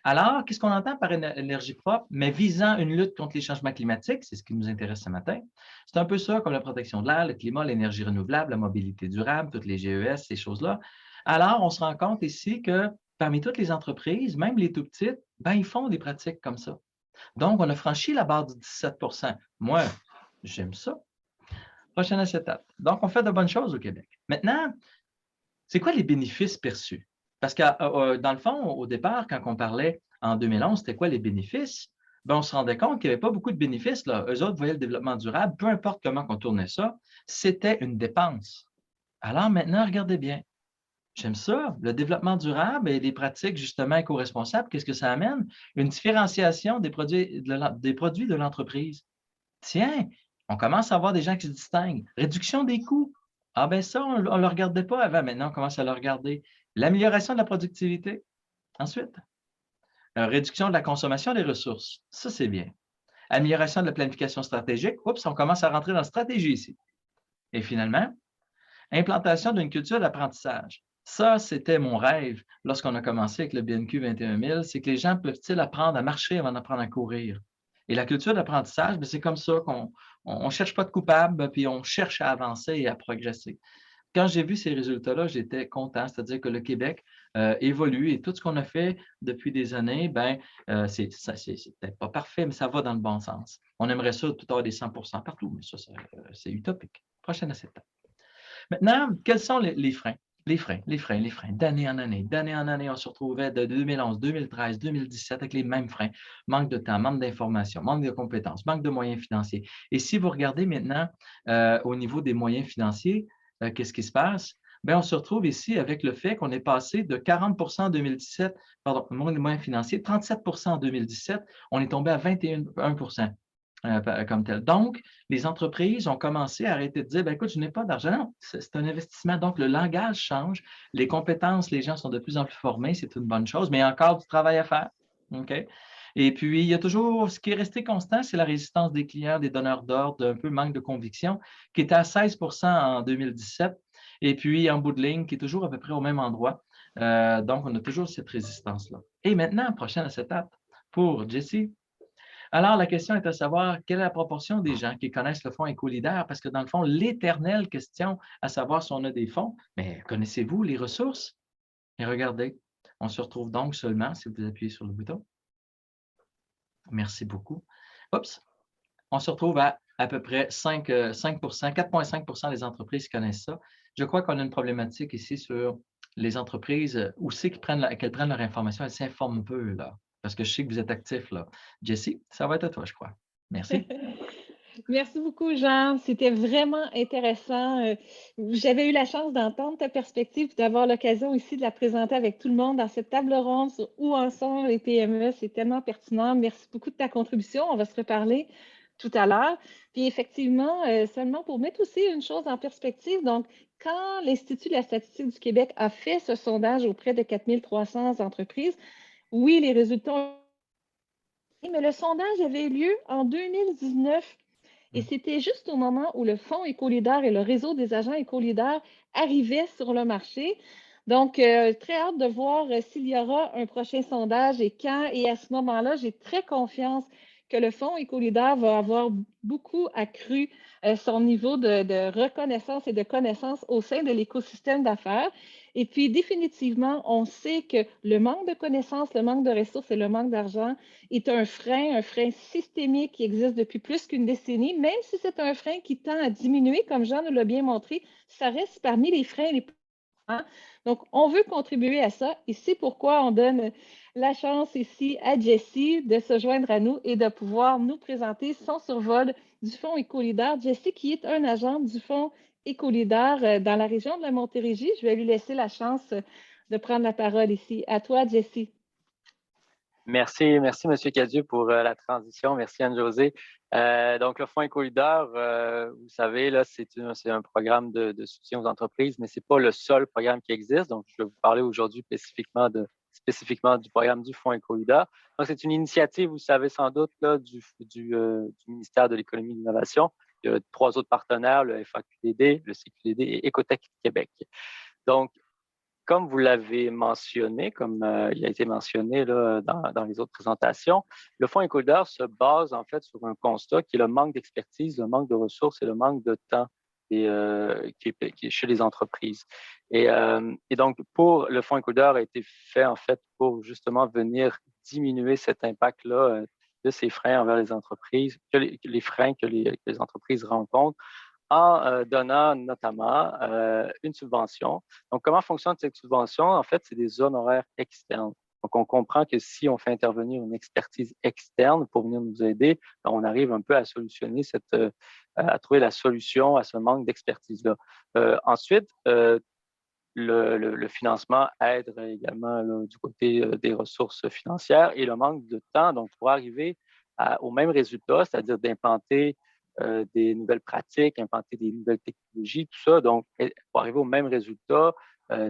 Alors, qu'est-ce qu'on entend par énergie propre, mais visant une lutte contre les changements climatiques? C'est ce qui nous intéresse ce matin. C'est un peu ça, comme la protection de l'air, le climat, l'énergie renouvelable, la mobilité durable, toutes les GES, ces choses-là. Alors, on se rend compte ici que parmi toutes les entreprises, même les tout petites, ils font des pratiques comme ça. Donc, on a franchi la barre du 17 %. Moi, j'aime ça. Prochaine étape. Donc, on fait de bonnes choses au Québec. Maintenant, c'est quoi les bénéfices perçus? Parce que dans le fond, au départ, quand on parlait en 2011, c'était quoi les bénéfices? On se rendait compte qu'il n'y avait pas beaucoup de bénéfices, là. Eux autres voyaient le développement durable, peu importe comment on tournait ça, c'était une dépense. Alors maintenant, regardez bien. J'aime ça. Le développement durable et les pratiques justement éco-responsables, qu'est-ce que ça amène? Une différenciation des produits de l'entreprise. Tiens, on commence à avoir des gens qui se distinguent. Réduction des coûts. Ça, on ne le regardait pas avant. Maintenant, on commence à le regarder. L'amélioration de la productivité. Ensuite, réduction de la consommation des ressources. Ça, c'est bien. Amélioration de la planification stratégique. Oups, on commence à rentrer dans la stratégie ici. Et finalement, implantation d'une culture d'apprentissage. Ça, c'était mon rêve lorsqu'on a commencé avec le BNQ 21 000, c'est que les gens peuvent-ils apprendre à marcher avant d'apprendre à courir? Et la culture d'apprentissage, ben, c'est comme ça qu'on on cherche pas de coupable, puis on cherche à avancer et à progresser. Quand j'ai vu ces résultats-là, j'étais content, c'est-à-dire que le Québec évolue et tout ce qu'on a fait depuis des années, ben, c'est peut-être pas parfait, mais ça va dans le bon sens. On aimerait ça tout avoir des 100 partout, mais ça, c'est utopique. Prochaine étape. Maintenant, quels sont les freins? Les freins, d'année en année, on se retrouvait de 2011, 2013, 2017 avec les mêmes freins. Manque de temps, manque d'informations, manque de compétences, manque de moyens financiers. Et si vous regardez maintenant au niveau des moyens financiers, qu'est-ce qui se passe? Bien, on se retrouve ici avec le fait qu'on est passé de 40 en 2017, pardon, moyens financiers, 37 en 2017, on est tombé à 21 comme tel. Donc, les entreprises ont commencé à arrêter de dire, ben, écoute, je n'ai pas d'argent. Non, c'est un investissement. Donc, le langage change, les compétences, les gens sont de plus en plus formés, c'est une bonne chose, mais il y a encore du travail à faire. OK? Et puis, il y a toujours, ce qui est resté constant, c'est la résistance des clients, des donneurs d'ordre, un peu manque de conviction, qui était à 16 en 2017. Et puis, en bout de ligne, qui est toujours à peu près au même endroit. Donc, on a toujours cette résistance-là. Et maintenant, prochaine étape pour Jessie. Alors, la question est à savoir quelle est la proportion des gens qui connaissent le fonds éco-leader, parce que dans le fond, l'éternelle question à savoir si on a des fonds, mais connaissez-vous les ressources? Et regardez, on se retrouve donc seulement, si vous appuyez sur le bouton, merci beaucoup. Oups, on se retrouve à peu près 4,5 des entreprises qui connaissent ça. Je crois qu'on a une problématique ici sur les entreprises, où c'est qu'elles prennent leur information, elles s'informent peu, là, parce que je sais que vous êtes actifs, là. Jessie, ça va être à toi, je crois. Merci. Merci beaucoup, Jean. C'était vraiment intéressant. J'avais eu la chance d'entendre ta perspective et d'avoir l'occasion ici de la présenter avec tout le monde dans cette table ronde sur où en sont les PME. C'est tellement pertinent. Merci beaucoup de ta contribution. On va se reparler tout à l'heure. Puis effectivement, seulement pour mettre aussi une chose en perspective, donc quand l'Institut de la statistique du Québec a fait ce sondage auprès de 4300 entreprises, oui, les résultats, mais le sondage avait eu lieu en 2019. Et c'était juste au moment où le fonds éco-leader et le réseau des agents éco-leader arrivaient sur le marché. Donc, très hâte de voir s'il y aura un prochain sondage et quand. Et à ce moment-là, j'ai très confiance que le fonds éco-leader va avoir beaucoup accru son niveau de reconnaissance et de connaissance au sein de l'écosystème d'affaires. Et puis, définitivement, on sait que le manque de connaissances, le manque de ressources et le manque d'argent est un frein systémique qui existe depuis plus qu'une décennie, même si c'est un frein qui tend à diminuer, comme Jean nous l'a bien montré, ça reste parmi les freins les plus importants. Donc, on veut contribuer à ça et c'est pourquoi on donne la chance ici à Jessie de se joindre à nous et de pouvoir nous présenter son survol du Fonds Éco-Leader. Jessie, qui est un agent du Fonds Éco-Leader dans la région de la Montérégie, je vais lui laisser la chance de prendre la parole ici. À toi, Jessie. Merci, M. Cadieux, pour la transition. Merci, Anne-Josée. Donc, le Fonds Éco-Leader, vous savez, là, c'est un programme de soutien aux entreprises, mais ce n'est pas le seul programme qui existe. Donc, je vais vous parler aujourd'hui spécifiquement du programme du Fonds Éco-Leader. Donc, c'est une initiative, vous savez sans doute, là, du ministère de l'Économie et de l'Innovation. Il y a 3 autres partenaires, le FAQDD, le CQDD et Écotech Québec. Donc, comme vous l'avez mentionné, comme il a été mentionné là, dans les autres présentations, le Fonds Éco-Leader se base en fait sur un constat qui est le manque d'expertise, le manque de ressources et le manque de temps qui est chez les entreprises. Et donc, pour le Fonds Éco-Leader a été fait en fait pour justement venir diminuer cet impact-là de ces freins envers les entreprises, les freins que les entreprises rencontrent, en donnant notamment une subvention. Donc, comment fonctionne cette subvention? En fait, c'est des honoraires externes. Donc, on comprend que si on fait intervenir une expertise externe pour venir nous aider, on arrive un peu à solutionner à trouver la solution à ce manque d'expertise-là. Ensuite, le financement aide également là, du côté des ressources financières et le manque de temps. Donc, pour arriver au même résultat, c'est-à-dire d'implanter des nouvelles pratiques, implanter des nouvelles technologies, tout ça. Donc, pour arriver au même résultat,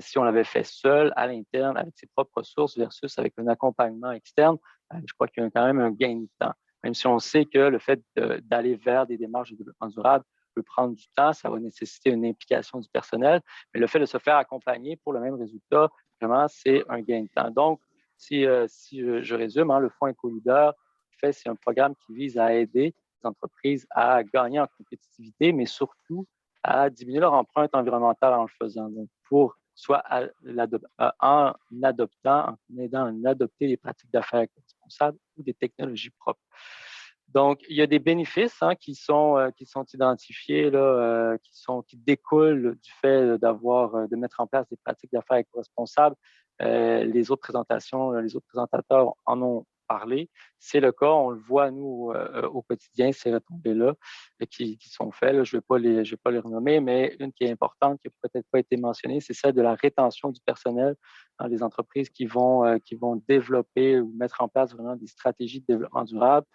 si on l'avait fait seul, à l'interne, avec ses propres ressources versus avec un accompagnement externe, je crois qu'il y a quand même un gain de temps. Même si on sait que le fait d'aller vers des démarches de développement durable peut prendre du temps, ça va nécessiter une implication du personnel, mais le fait de se faire accompagner pour le même résultat, vraiment, c'est un gain de temps. Donc, si je résume, le Fonds EcoLeader, c'est un programme qui vise à aider les entreprises à gagner en compétitivité, mais surtout à diminuer leur empreinte environnementale en le faisant. Donc, soit en aidant à adopter des pratiques d'affaires responsables ou des technologies propres. Donc, il y a des bénéfices qui sont identifiés, là, qui découlent du fait de mettre en place des pratiques d'affaires éco-responsables. Les autres présentateurs en ont parlé. C'est le cas, on le voit, nous, au quotidien, ces retombées-là qui sont faites. Là. Je ne vais pas les renommer, mais une qui est importante, qui n'a peut-être pas été mentionnée, c'est celle de la rétention du personnel dans les entreprises qui vont développer ou mettre en place vraiment des stratégies de développement durable.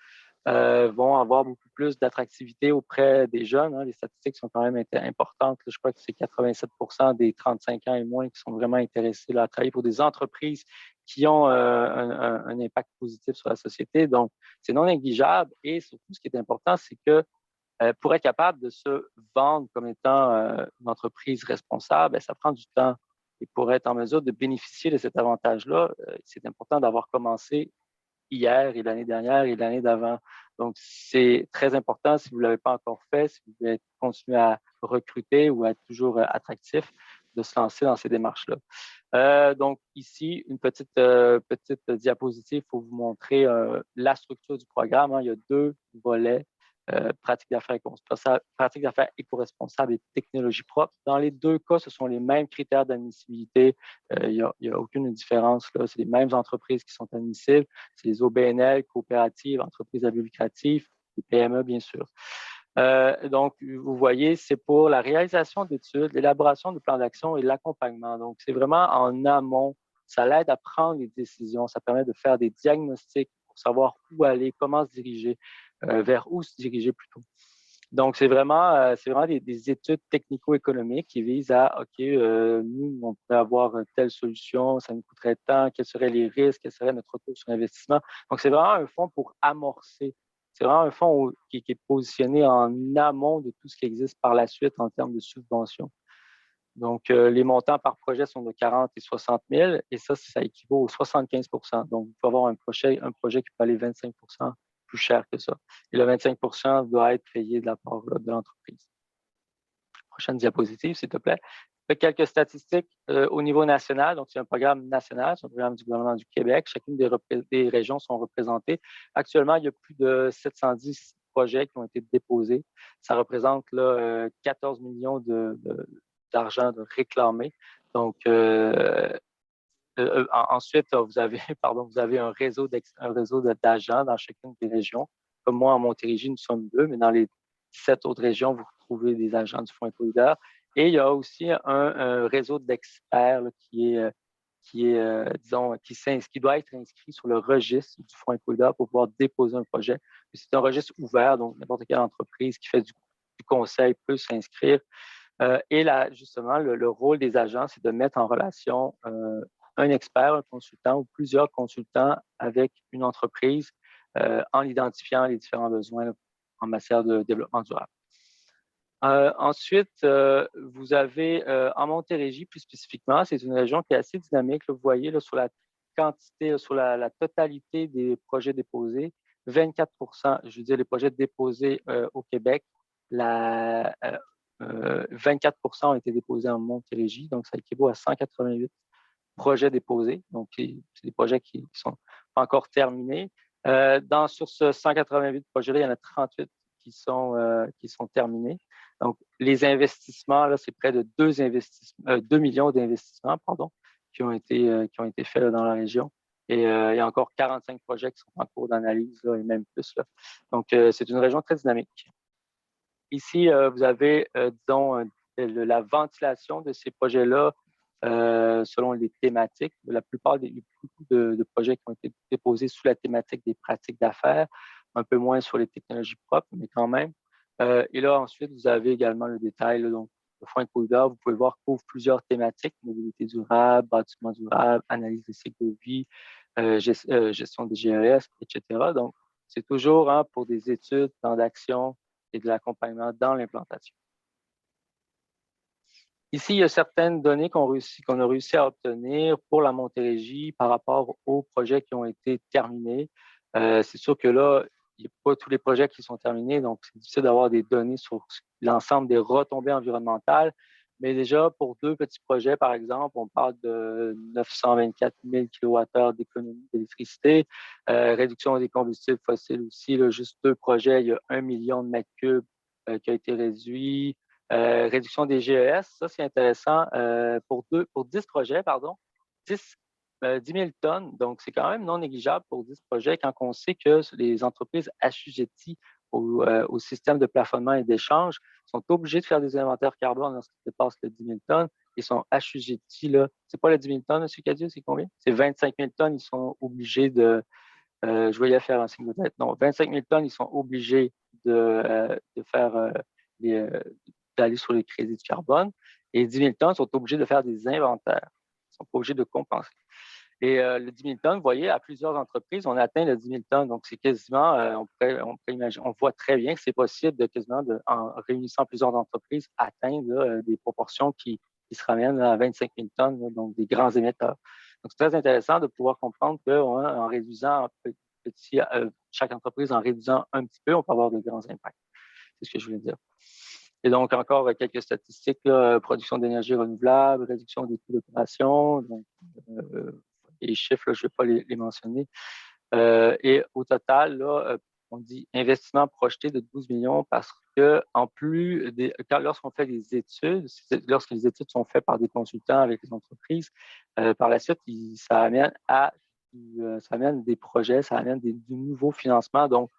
Vont avoir beaucoup plus d'attractivité auprès des jeunes. Les statistiques sont quand même importantes. Je crois que c'est 87% des 35 ans et moins qui sont vraiment intéressés là, à travailler pour des entreprises qui ont un impact positif sur la société. Donc, c'est non négligeable. Et surtout, ce qui est important, c'est que pour être capable de se vendre comme étant une entreprise responsable, ça prend du temps. Et pour être en mesure de bénéficier de cet avantage-là, c'est important d'avoir commencé hier et l'année dernière et l'année d'avant. Donc, c'est très important si vous ne l'avez pas encore fait, si vous voulez continuer à recruter ou à être toujours attractif, de se lancer dans ces démarches-là. Donc, ici, une petite diapositive pour vous montrer la structure du programme. Il y a 2 volets. Pratique d'affaires éco-responsables et technologie propre. Dans les 2 cas, ce sont les mêmes critères d'admissibilité. Il n'y a aucune différence. Là. C'est les mêmes entreprises qui sont admissibles. C'est les OBNL, coopératives, entreprises à but lucratif, les PME, bien sûr. Donc, vous voyez, c'est pour la réalisation d'études, l'élaboration de plans d'action et l'accompagnement. Donc, c'est vraiment en amont. Ça l'aide à prendre les décisions. Ça permet de faire des diagnostics pour savoir où aller, comment se diriger. Vers où se diriger plutôt. Donc, c'est vraiment des études technico-économiques qui visent à, OK, nous, on pourrait avoir telle solution, ça nous coûterait tant, quels seraient les risques, quel serait notre retour sur investissement. Donc, c'est vraiment un fonds pour amorcer. C'est vraiment un fonds qui est positionné en amont de tout ce qui existe par la suite en termes de subventions. Donc, les montants par projet sont de 40 et 60 000 et ça équivaut aux 75 %. Donc, vous pouvez avoir un projet qui peut aller 25 % plus cher que ça. Et le 25 % doit être payé de la part de l'entreprise. Prochaine diapositive, s'il te plaît. Quelques statistiques au niveau national. Donc, c'est un programme national, c'est un programme du gouvernement du Québec. Chacune des régions sont représentées. Actuellement, il y a plus de 710 projets qui ont été déposés. Ça représente là, 14 millions d'argent de réclamés. Donc, ensuite, vous avez un réseau d'agents dans chacune des régions. Comme moi, en Montérégie, nous sommes 2, mais dans les 17 autres régions, vous retrouvez des agents du Fonds EcoLeader. Et il y a aussi un réseau d'experts là, qui doit être inscrit sur le registre du Fonds EcoLeader pour pouvoir déposer un projet. C'est un registre ouvert, donc n'importe quelle entreprise qui fait du conseil peut s'inscrire. Et là, justement, le rôle des agents, c'est de mettre en relation un expert, un consultant ou plusieurs consultants avec une entreprise en identifiant les différents besoins en matière de développement durable. Ensuite, vous avez en Montérégie, plus spécifiquement, c'est une région qui est assez dynamique. Là, vous voyez là, sur la quantité, sur la totalité des projets déposés, 24 %, je veux dire, les projets déposés au Québec, 24 % ont été déposés en Montérégie, donc ça équivaut à 188 projets déposés. Donc, c'est des projets qui ne sont pas encore terminés. Sur ce 188 projets-là, il y en a 38 qui sont terminés. Donc, les investissements, là, c'est près de 2 millions d'investissements, qui ont été faits là, dans la région. Et il y a encore 45 projets qui sont en cours d'analyse, là, et même plus. Là. Donc, c'est une région très dynamique. Ici, vous avez, la ventilation de ces projets-là selon les thématiques. La plupart il y a beaucoup de projets qui ont été déposés sous la thématique des pratiques d'affaires, un peu moins sur les technologies propres, mais quand même. Et là, ensuite, vous avez également le détail. Là, donc, le Fonds EcoLeader, vous pouvez voir, couvre plusieurs thématiques, mobilité durable, bâtiment durable, analyse des cycles de vie, gestion des GES, etc. Donc, c'est toujours pour des études, plans d'action et de l'accompagnement dans l'implantation. Ici, il y a certaines données qu'on a réussi à obtenir pour la Montérégie par rapport aux projets qui ont été terminés. C'est sûr que là, il n'y a pas tous les projets qui sont terminés, donc c'est difficile d'avoir des données sur l'ensemble des retombées environnementales. Mais déjà, pour 2 petits projets, par exemple, on parle de 924 000 kWh d'économie d'électricité, réduction des combustibles fossiles aussi, là, juste 2 projets, il y a 1 million de mètres cubes qui a été réduit. Réduction des GES, ça c'est intéressant, pour 10 projets, pardon, 10 000 tonnes, donc c'est quand même non négligeable pour 10 projets quand on sait que les entreprises assujetties au système de plafonnement et d'échange sont obligées de faire des inventaires carbone lorsqu'ils dépassent les 10 000 tonnes. Ils sont assujettis, là, c'est pas les 10 000 tonnes, M. Cadieux, c'est combien? C'est 25 000 tonnes, ils sont obligés de, je vais y faire un signe de tête, non, 25 000 tonnes, ils sont obligés de faire d'aller sur les crédits de carbone. Et 10 000 tonnes sont obligés de faire des inventaires. Ils ne sont pas obligés de compenser. Et le 10 000 tonnes, vous voyez, à plusieurs entreprises, on atteint le 10 000 tonnes. Donc, c'est quasiment, on pourrait imaginer, on voit très bien que c'est possible de quasiment, en réunissant plusieurs entreprises, atteindre là, des proportions qui se ramènent à 25 000 tonnes, là, donc des grands émetteurs. Donc, c'est très intéressant de pouvoir comprendre qu'en réduisant chaque entreprise, en réduisant un petit peu, on peut avoir de grands impacts. C'est ce que je voulais dire. Et donc, encore quelques statistiques, là, production d'énergie renouvelable, réduction des coûts d'opération. Donc, les chiffres, là, je ne vais pas les mentionner. Et au total, là, on dit investissement projeté de 12 millions parce que, en plus, lorsqu'on fait des études, lorsque les études sont faites par des consultants avec les entreprises, par la suite, ça amène des projets, ça amène du nouveau financement. Donc,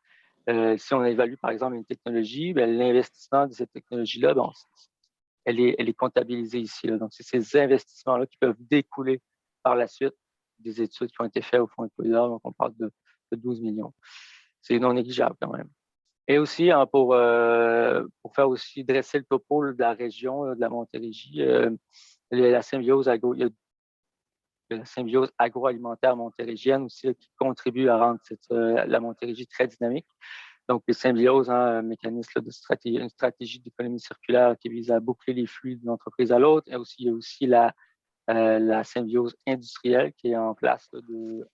si on évalue, par exemple, une technologie, l'investissement de cette technologie-là, elle est comptabilisée ici. Là. Donc, c'est ces investissements-là qui peuvent découler par la suite des études qui ont été faites au Fonds Équilibre. Donc, on parle de 12 millions. C'est non négligeable quand même. Et aussi, hein, pour faire aussi dresser le topo de la région, de la Montérégie, la symbiose agroalimentaire montérégienne aussi, qui contribue à rendre la Montérégie très dynamique. Donc, les symbioses, un mécanisme une stratégie d'économie circulaire qui vise à boucler les flux d'une entreprise à l'autre. Et aussi, il y a aussi la symbiose industrielle qui est en place là,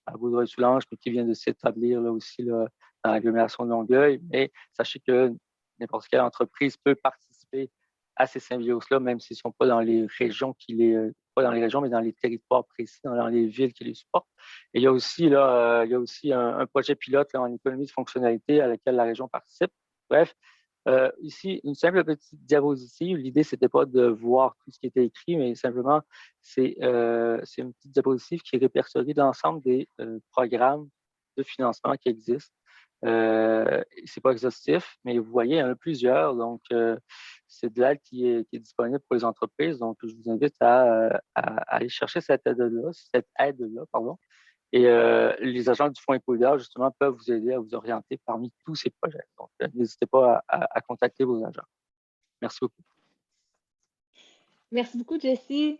à Vaudreuil-Soulanges, mais qui vient de s'établir là aussi là, dans l'agglomération de Longueuil. Mais sachez que n'importe quelle entreprise peut participer à ces symbioses-là, même s'ils ne sont pas dans les régions pas dans les régions, mais dans les territoires précis, dans les villes qui les supportent. Et il y a aussi, là, un projet pilote là, en économie de fonctionnalité à laquelle la région participe. Bref, ici, une simple petite diapositive. L'idée, ce n'était pas de voir tout ce qui était écrit, mais simplement, c'est une petite diapositive qui répertorie l'ensemble des programmes de financement qui existent. C'est pas exhaustif, mais vous voyez, il y en a plusieurs. Donc, c'est de l'aide qui est disponible pour les entreprises. Donc, je vous invite à aller chercher cette aide-là, pardon. Et les agents du Fonds Équilibre, justement, peuvent vous aider à vous orienter parmi tous ces projets. Donc, n'hésitez pas à contacter vos agents. Merci beaucoup. Merci beaucoup, Jessie.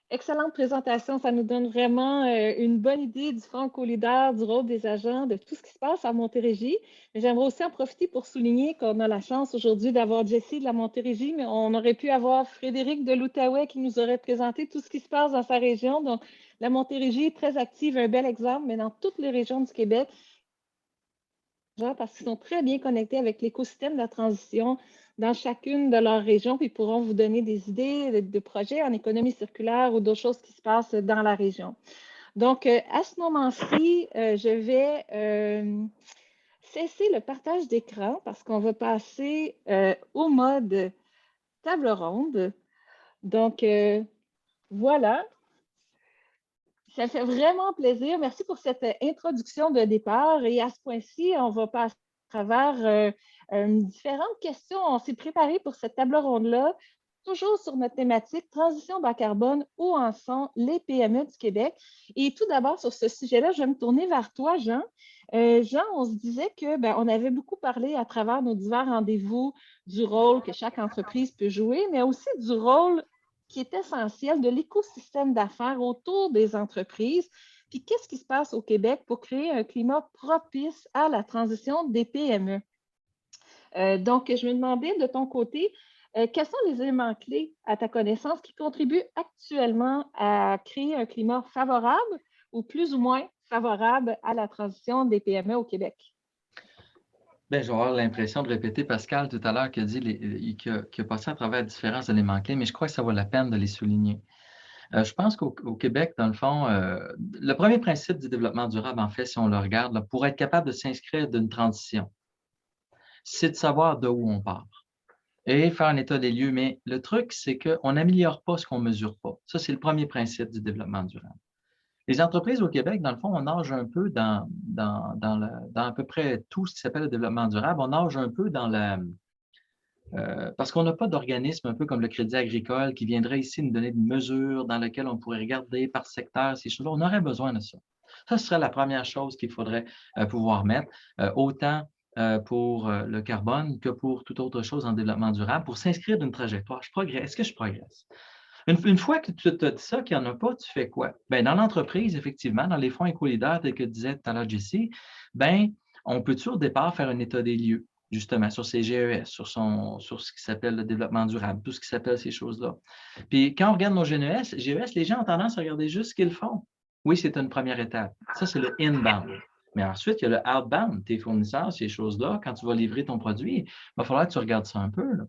Excellente présentation. Ça nous donne vraiment une bonne idée du Fonds Équilibre, du rôle des agents, de tout ce qui se passe à Montérégie. Mais j'aimerais aussi en profiter pour souligner qu'on a la chance aujourd'hui d'avoir Jessie de la Montérégie, mais on aurait pu avoir Frédéric de l'Outaouais qui nous aurait présenté tout ce qui se passe dans sa région. Donc, la Montérégie est très active, un bel exemple, mais dans toutes les régions du Québec, parce qu'ils sont très bien connectés avec l'écosystème de la transition dans chacune de leurs régions, puis ils pourront vous donner des idées de projets en économie circulaire ou d'autres choses qui se passent dans la région. Donc, à ce moment-ci, je vais cesser le partage d'écran parce qu'on va passer au mode table ronde. Donc, voilà. Ça fait vraiment plaisir. Merci pour cette introduction de départ. Et à ce point-ci, on va passer à travers différentes questions. On s'est préparé pour cette table ronde-là, toujours sur notre thématique transition bas carbone, où en sont les PME du Québec. Et tout d'abord, sur ce sujet-là, je vais me tourner vers toi, Jean. Jean, on se disait qu'on avait beaucoup parlé à travers nos divers rendez-vous du rôle que chaque entreprise peut jouer, mais aussi du rôle qui est essentiel de l'écosystème d'affaires autour des entreprises. Puis, qu'est-ce qui se passe au Québec pour créer un climat propice à la transition des PME? Donc, je me demandais de ton côté, quels sont les éléments clés à ta connaissance qui contribuent actuellement à créer un climat favorable ou plus ou moins favorable à la transition des PME au Québec? Bien, je vais avoir l'impression de répéter Pascal tout à l'heure qui a dit qui a passé à travers différents éléments clés, mais je crois que ça vaut la peine de les souligner. Je pense qu'au Québec, dans le fond, le premier principe du développement durable, en fait, si on le regarde, là, pour être capable de s'inscrire d'une transition, c'est de savoir de où on part et faire un état des lieux. Mais le truc, c'est qu'on n'améliore pas ce qu'on ne mesure pas. Ça, c'est le premier principe du développement durable. Les entreprises au Québec, dans le fond, on nage un peu dans à peu près tout ce qui s'appelle le développement durable. On nage un peu dans parce qu'on n'a pas d'organisme un peu comme le Crédit agricole qui viendrait ici nous donner une mesure dans laquelle on pourrait regarder par secteur ces choses-là. On aurait besoin de ça. Ça serait la première chose qu'il faudrait pouvoir mettre, autant pour le carbone que pour toute autre chose en développement durable, pour s'inscrire d'une trajectoire. Est-ce que je progresse? Une fois que tu te dis ça, qu'il n'y en a pas, tu fais quoi? Bien, dans l'entreprise, effectivement, dans les fonds éco-leaders, tel que disait tout à l'heure Jessie, bien, on peut-tu au départ faire un état des lieux, justement, sur ses GES, sur ce qui s'appelle le développement durable, tout ce qui s'appelle ces choses-là. Puis quand on regarde nos GES, les gens ont tendance à regarder juste ce qu'ils font. Oui, c'est une première étape. Ça, c'est le inbound. Mais ensuite, il y a le outbound, tes fournisseurs, ces choses-là. Quand tu vas livrer ton produit, il va falloir que tu regardes ça un peu. Là.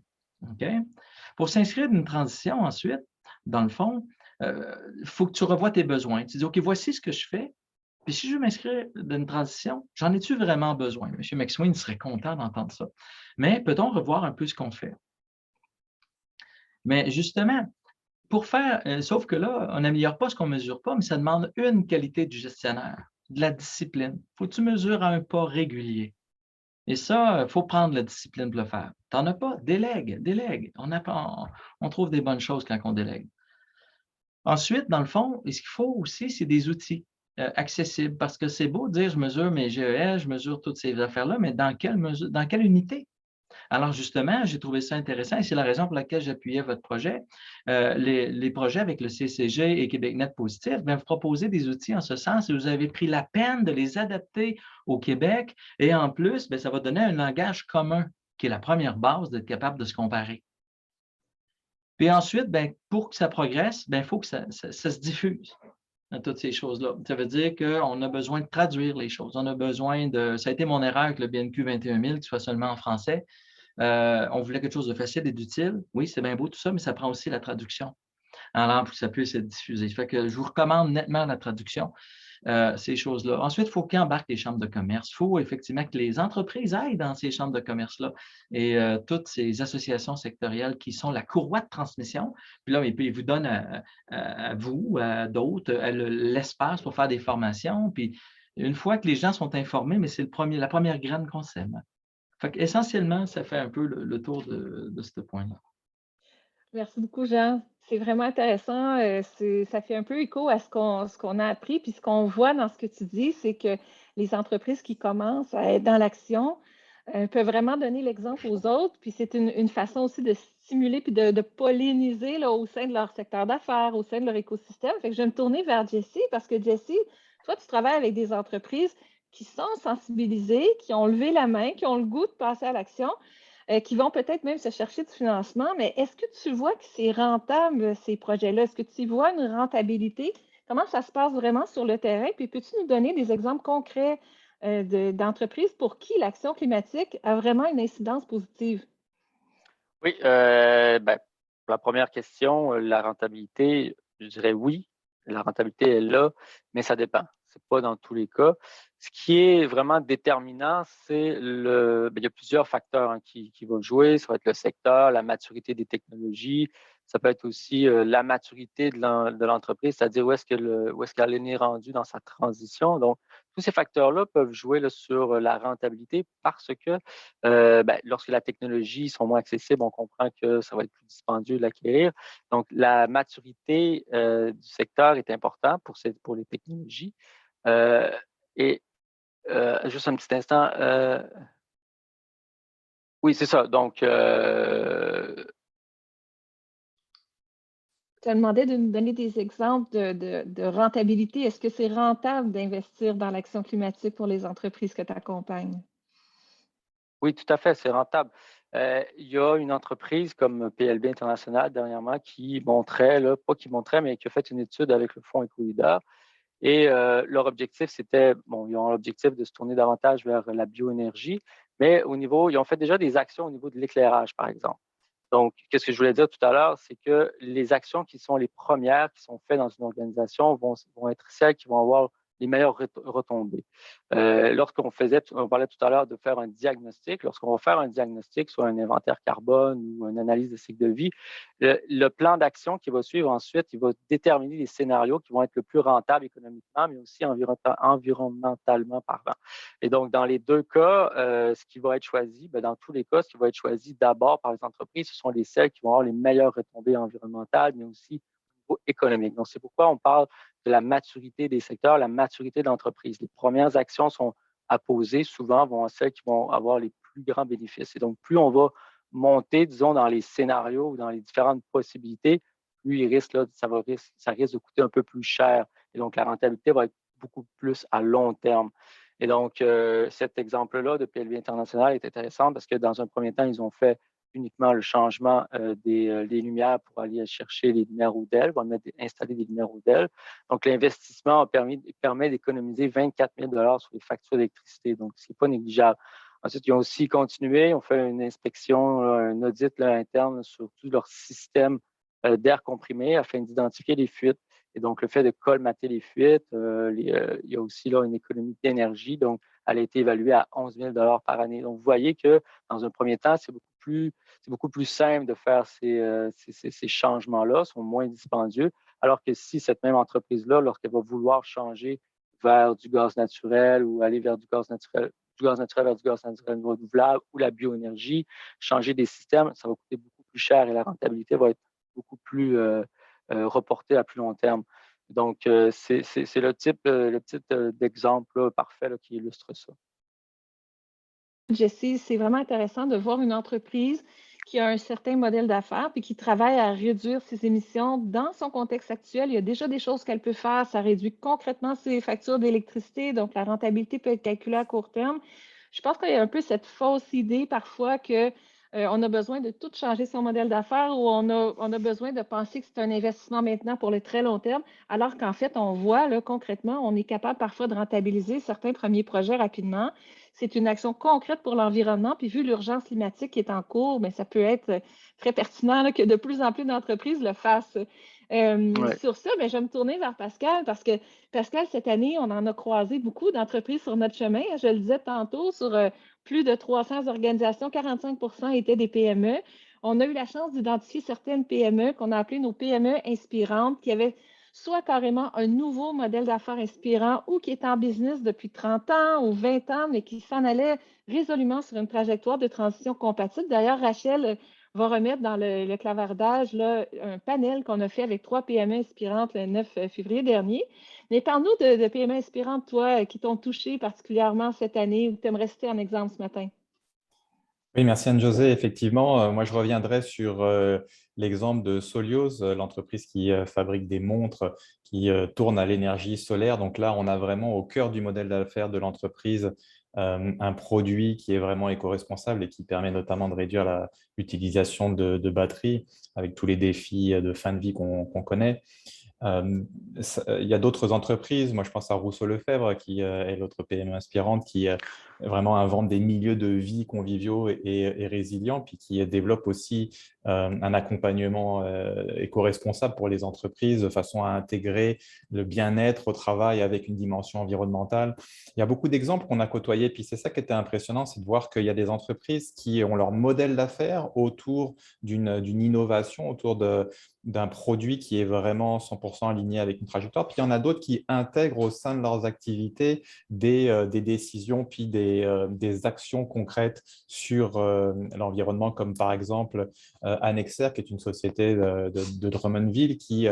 OK? Pour s'inscrire d'une transition ensuite, dans le fond, il faut que tu revoies tes besoins. Tu dis, OK, voici ce que je fais. Puis si je veux m'inscrire d'une transition, j'en ai-tu vraiment besoin? M. McSween serait content d'entendre ça. Mais peut-on revoir un peu ce qu'on fait? Mais justement, pour faire, sauf que là, on n'améliore pas ce qu'on ne mesure pas, mais ça demande une qualité du gestionnaire, de la discipline. Il faut que tu mesures à un pas régulier. Et ça, il faut prendre la discipline pour le faire. Tu n'en as pas? Délègue. On trouve des bonnes choses quand on délègue. Ensuite, dans le fond, ce qu'il faut aussi, c'est des outils accessibles, parce que c'est beau de dire je mesure mes GES, je mesure toutes ces affaires-là, mais dans quelle unité? Alors justement, j'ai trouvé ça intéressant et c'est la raison pour laquelle j'appuyais votre projet. Les projets avec le CCG et QuébecNet Positif, bien, vous proposez des outils en ce sens et vous avez pris la peine de les adapter au Québec et en plus, bien, ça va donner un langage commun qui est la première base d'être capable de se comparer. Puis ensuite, bien, pour que ça progresse, bien, il faut que ça se diffuse dans toutes ces choses-là. Ça veut dire qu'on a besoin de traduire les choses. On a besoin de… Ça a été mon erreur avec le BNQ 21000, qui soit seulement en français. On voulait quelque chose de facile et d'utile. Oui, c'est bien beau tout ça, mais ça prend aussi la traduction en langue pour que ça puisse être diffusé. Ça fait que je vous recommande nettement la traduction, ces choses-là. Ensuite, il faut qu'embarquent les chambres de commerce. Il faut effectivement que les entreprises aillent dans ces chambres de commerce-là et toutes ces associations sectorielles qui sont la courroie de transmission. Puis là, ils vous donnent à vous, à d'autres, l'espace pour faire des formations. Puis une fois que les gens sont informés, mais c'est la première graine qu'on sème. Essentiellement, ça fait un peu le tour de ce point-là. Merci beaucoup, Jean. C'est vraiment intéressant. Ça fait un peu écho à ce qu'on a appris. Puis ce qu'on voit dans ce que tu dis, c'est que les entreprises qui commencent à être dans l'action peuvent vraiment donner l'exemple aux autres. Puis c'est une façon aussi de stimuler puis de polliniser là, au sein de leur secteur d'affaires, au sein de leur écosystème. Fait que je vais me tourner vers Jessie parce que Jessie, toi, tu travailles avec des entreprises qui sont sensibilisées, qui ont levé la main, qui ont le goût de passer à l'action. Qui vont peut-être même se chercher du financement, mais est-ce que tu vois que c'est rentable, ces projets-là? Est-ce que tu vois une rentabilité? Comment ça se passe vraiment sur le terrain? Puis peux-tu nous donner des exemples concrets d'entreprises pour qui l'action climatique a vraiment une incidence positive? Oui, ben, pour la première question, la rentabilité, je dirais oui, la rentabilité est là, mais ça dépend. Ce n'est pas dans tous les cas. Ce qui est vraiment déterminant, c'est il y a plusieurs facteurs hein, qui vont jouer. Ça va être le secteur, la maturité des technologies. Ça peut être aussi la maturité de l'entreprise, c'est-à-dire où est-ce qu'elle est rendue dans sa transition. Donc, tous ces facteurs-là peuvent jouer là, sur la rentabilité parce que lorsque la technologie sont moins accessibles, on comprend que ça va être plus dispendieux de l'acquérir. Donc, la maturité du secteur est importante pour les technologies. Juste un petit instant. Oui, c'est ça. Donc, Tu as demandé de nous donner des exemples de rentabilité. Est-ce que c'est rentable d'investir dans l'action climatique pour les entreprises que tu accompagnes? Oui, tout à fait, c'est rentable. Il y a une entreprise comme PLB International dernièrement qui montrait, là, pas qui montrait, mais qui a fait une étude avec le fonds EcoLeader. Et leur objectif, c'était, bon, ils ont l'objectif de se tourner davantage vers la bioénergie, mais ils ont fait déjà des actions au niveau de l'éclairage, par exemple. Donc, qu'est-ce que je voulais dire tout à l'heure, c'est que les actions qui sont les premières, qui sont faites dans une organisation, vont être celles qui vont avoir les meilleures retombées. On parlait tout à l'heure de faire un diagnostic. Lorsqu'on va faire un diagnostic, soit un inventaire carbone ou une analyse de cycle de vie, le plan d'action qui va suivre ensuite, il va déterminer les scénarios qui vont être le plus rentables économiquement, mais aussi environnementalement parlant. Et donc, dans les deux cas, ce qui va être choisi, dans tous les cas, ce qui va être choisi d'abord par les entreprises, ce sont celles qui vont avoir les meilleures retombées environnementales, mais aussi au niveau économique. Donc, c'est pourquoi on parle de la maturité des secteurs, la maturité d'entreprise. Les premières actions sont à poser, souvent vont être celles qui vont avoir les plus grands bénéfices. Et donc, plus on va monter, disons, dans les scénarios ou dans les différentes possibilités, plus ça risque de coûter un peu plus cher. Et donc, la rentabilité va être beaucoup plus à long terme. Et donc, cet exemple-là de PLB International est intéressant parce que dans un premier temps, ils ont fait uniquement le changement des lumières pour aller chercher les lumières Houdel, installer des lumières Houdel. Donc, l'investissement permet d'économiser 24 000 sur les factures d'électricité. Donc, ce n'est pas négligeable. Ensuite, ils ont aussi continué, ils ont fait une inspection, un audit interne sur tout leur système d'air comprimé afin d'identifier les fuites. Et donc, le fait de colmater les fuites, il y a aussi là une économie d'énergie. Donc, elle a été évaluée à 11 000 par année. Donc, vous voyez que dans un premier temps, c'est beaucoup plus simple de faire ces changements-là, sont moins dispendieux. Alors que si cette même entreprise-là, lorsqu'elle va vouloir changer vers du gaz naturel ou aller vers du gaz naturel vers du gaz naturel renouvelable ou la bioénergie, changer des systèmes, ça va coûter beaucoup plus cher et la rentabilité va être beaucoup plus reportée à plus long terme. Donc, c'est le type d'exemple parfait là, qui illustre ça. Jessie, c'est vraiment intéressant de voir une entreprise qui a un certain modèle d'affaires puis qui travaille à réduire ses émissions dans son contexte actuel. Il y a déjà des choses qu'elle peut faire. Ça réduit concrètement ses factures d'électricité, donc la rentabilité peut être calculée à court terme. Je pense qu'il y a un peu cette fausse idée parfois que on a besoin de tout changer son modèle d'affaires ou on a besoin de penser que c'est un investissement maintenant pour le très long terme, alors qu'en fait, on voit là, concrètement, on est capable parfois de rentabiliser certains premiers projets rapidement. C'est une action concrète pour l'environnement. Puis vu l'urgence climatique qui est en cours, bien, ça peut être très pertinent là, que de plus en plus d'entreprises le fassent. Ouais. Sur ça, bien, je vais me tourner vers Pascal parce que Pascal, cette année, on en a croisé beaucoup d'entreprises sur notre chemin. Je le disais tantôt, sur plus de 300 organisations, 45 étaient des PME. On a eu la chance d'identifier certaines PME qu'on a appelées nos PME inspirantes, qui avaient soit carrément un nouveau modèle d'affaires inspirant ou qui est en business depuis 30 ans ou 20 ans, mais qui s'en allait résolument sur une trajectoire de transition compatible. D'ailleurs, Rachel va remettre dans le clavardage là, un panel qu'on a fait avec 3 PME inspirantes le 9 février dernier. Mais parle-nous de PME inspirantes, toi, qui t'ont touché particulièrement cette année ou tu aimerais citer un exemple ce matin. Oui, merci Anne-Josée. Effectivement, moi je reviendrai sur l'exemple de Solios, l'entreprise qui fabrique des montres qui tournent à l'énergie solaire. Donc là, on a vraiment au cœur du modèle d'affaires de l'entreprise un produit qui est vraiment éco-responsable et qui permet notamment de réduire l'utilisation de batteries avec tous les défis de fin de vie qu'on connaît. Il y a d'autres entreprises, moi je pense à Rousseau-Lefebvre qui est l'autre PME inspirante qui vraiment invente des milieux de vie conviviaux et résilients, puis qui développe aussi un accompagnement éco-responsable pour les entreprises de façon à intégrer le bien-être au travail avec une dimension environnementale. Il y a beaucoup d'exemples qu'on a côtoyés, puis c'est ça qui était impressionnant, c'est de voir qu'il y a des entreprises qui ont leur modèle d'affaires autour d'une innovation, autour d'un produit qui est vraiment 100% aligné avec une trajectoire. Puis il y en a d'autres qui intègrent au sein de leurs activités des décisions, puis des actions concrètes sur l'environnement, comme par exemple Annexer, qui est une société de Drummondville qui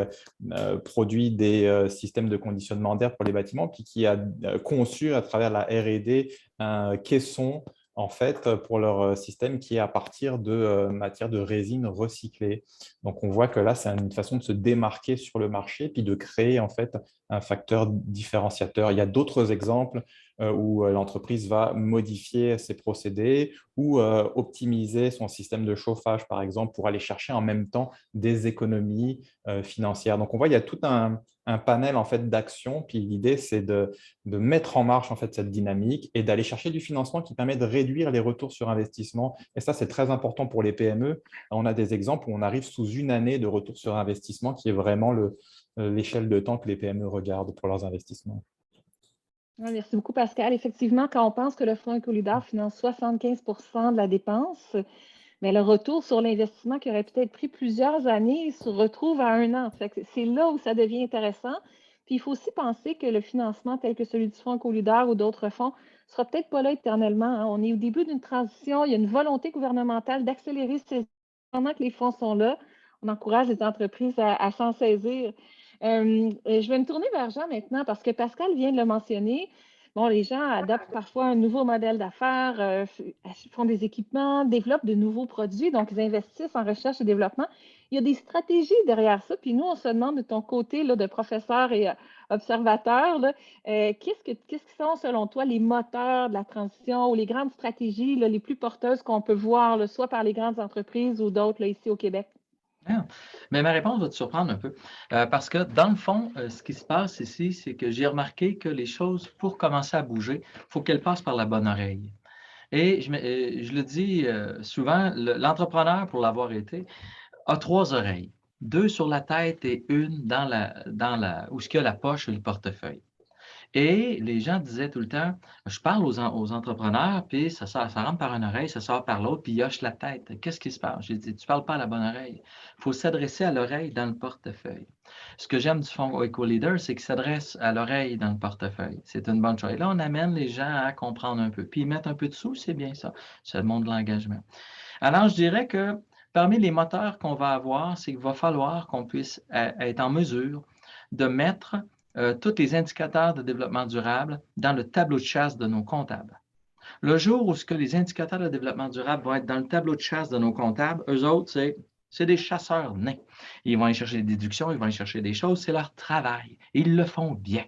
produit des systèmes de conditionnement d'air pour les bâtiments, puis qui a conçu à travers la R&D un caisson en fait, pour leur système qui est à partir de matière de résine recyclée. Donc, on voit que là, c'est une façon de se démarquer sur le marché puis de créer en fait un facteur différenciateur. Il y a d'autres exemples où l'entreprise va modifier ses procédés ou optimiser son système de chauffage, par exemple, pour aller chercher en même temps des économies financières. Donc, on voit, il y a tout un panel en fait, d'actions. Puis l'idée, c'est de mettre en marche en fait, cette dynamique et d'aller chercher du financement qui permet de réduire les retours sur investissement. Et ça, c'est très important pour les PME. On a des exemples où on arrive sous une année de retour sur investissement, qui est vraiment l'échelle de temps que les PME regardent pour leurs investissements. Merci beaucoup, Pascal. Effectivement, quand on pense que le Fonds Écolidaire finance 75 de la dépense, mais le retour sur l'investissement qui aurait peut-être pris plusieurs années se retrouve à 1 an. C'est là où ça devient intéressant. Puis il faut aussi penser que le financement tel que celui du Fonds Écolidaire ou d'autres fonds ne sera peut-être pas là éternellement, hein. On est au début d'une transition. Il y a une volonté gouvernementale d'accélérer pendant que les fonds sont là. On encourage les entreprises à s'en saisir. Je vais me tourner vers Jean maintenant parce que Pascal vient de le mentionner. Bon, les gens adoptent parfois un nouveau modèle d'affaires, font des équipements, développent de nouveaux produits, donc ils investissent en recherche et développement. Il y a des stratégies derrière ça. Puis nous, on se demande de ton côté là, de professeur et observateur, là, qu'est-ce qui sont, selon toi, les moteurs de la transition ou les grandes stratégies là, les plus porteuses qu'on peut voir, là, soit par les grandes entreprises ou d'autres ici au Québec? Ah, mais ma réponse va te surprendre un peu. Parce que dans le fond, ce qui se passe ici, c'est que j'ai remarqué que les choses, pour commencer à bouger, il faut qu'elles passent par la bonne oreille. Et je le dis souvent, l'entrepreneur, pour l'avoir été, a 3 oreilles. 2 sur la tête et une où il y a la poche et le portefeuille. Et les gens disaient tout le temps, je parle aux entrepreneurs, puis ça rentre par une oreille, ça sort par l'autre, puis ils hochent la tête. Qu'est-ce qui se passe? J'ai dit, tu ne parles pas à la bonne oreille. Il faut s'adresser à l'oreille dans le portefeuille. Ce que j'aime du Fonds EcoLeader, c'est qu'il s'adresse à l'oreille dans le portefeuille. C'est une bonne chose. Et là, on amène les gens à comprendre un peu. Puis ils mettent un peu de sous, c'est bien ça. C'est le monde de l'engagement. Alors, je dirais que parmi les moteurs qu'on va avoir, c'est qu'il va falloir qu'on puisse être en mesure de mettre tous les indicateurs de développement durable dans le tableau de chasse de nos comptables. Le jour où les indicateurs de développement durable vont être dans le tableau de chasse de nos comptables, eux autres, c'est des chasseurs nés. Ils vont aller chercher des déductions, ils vont aller chercher des choses, c'est leur travail. Ils le font bien.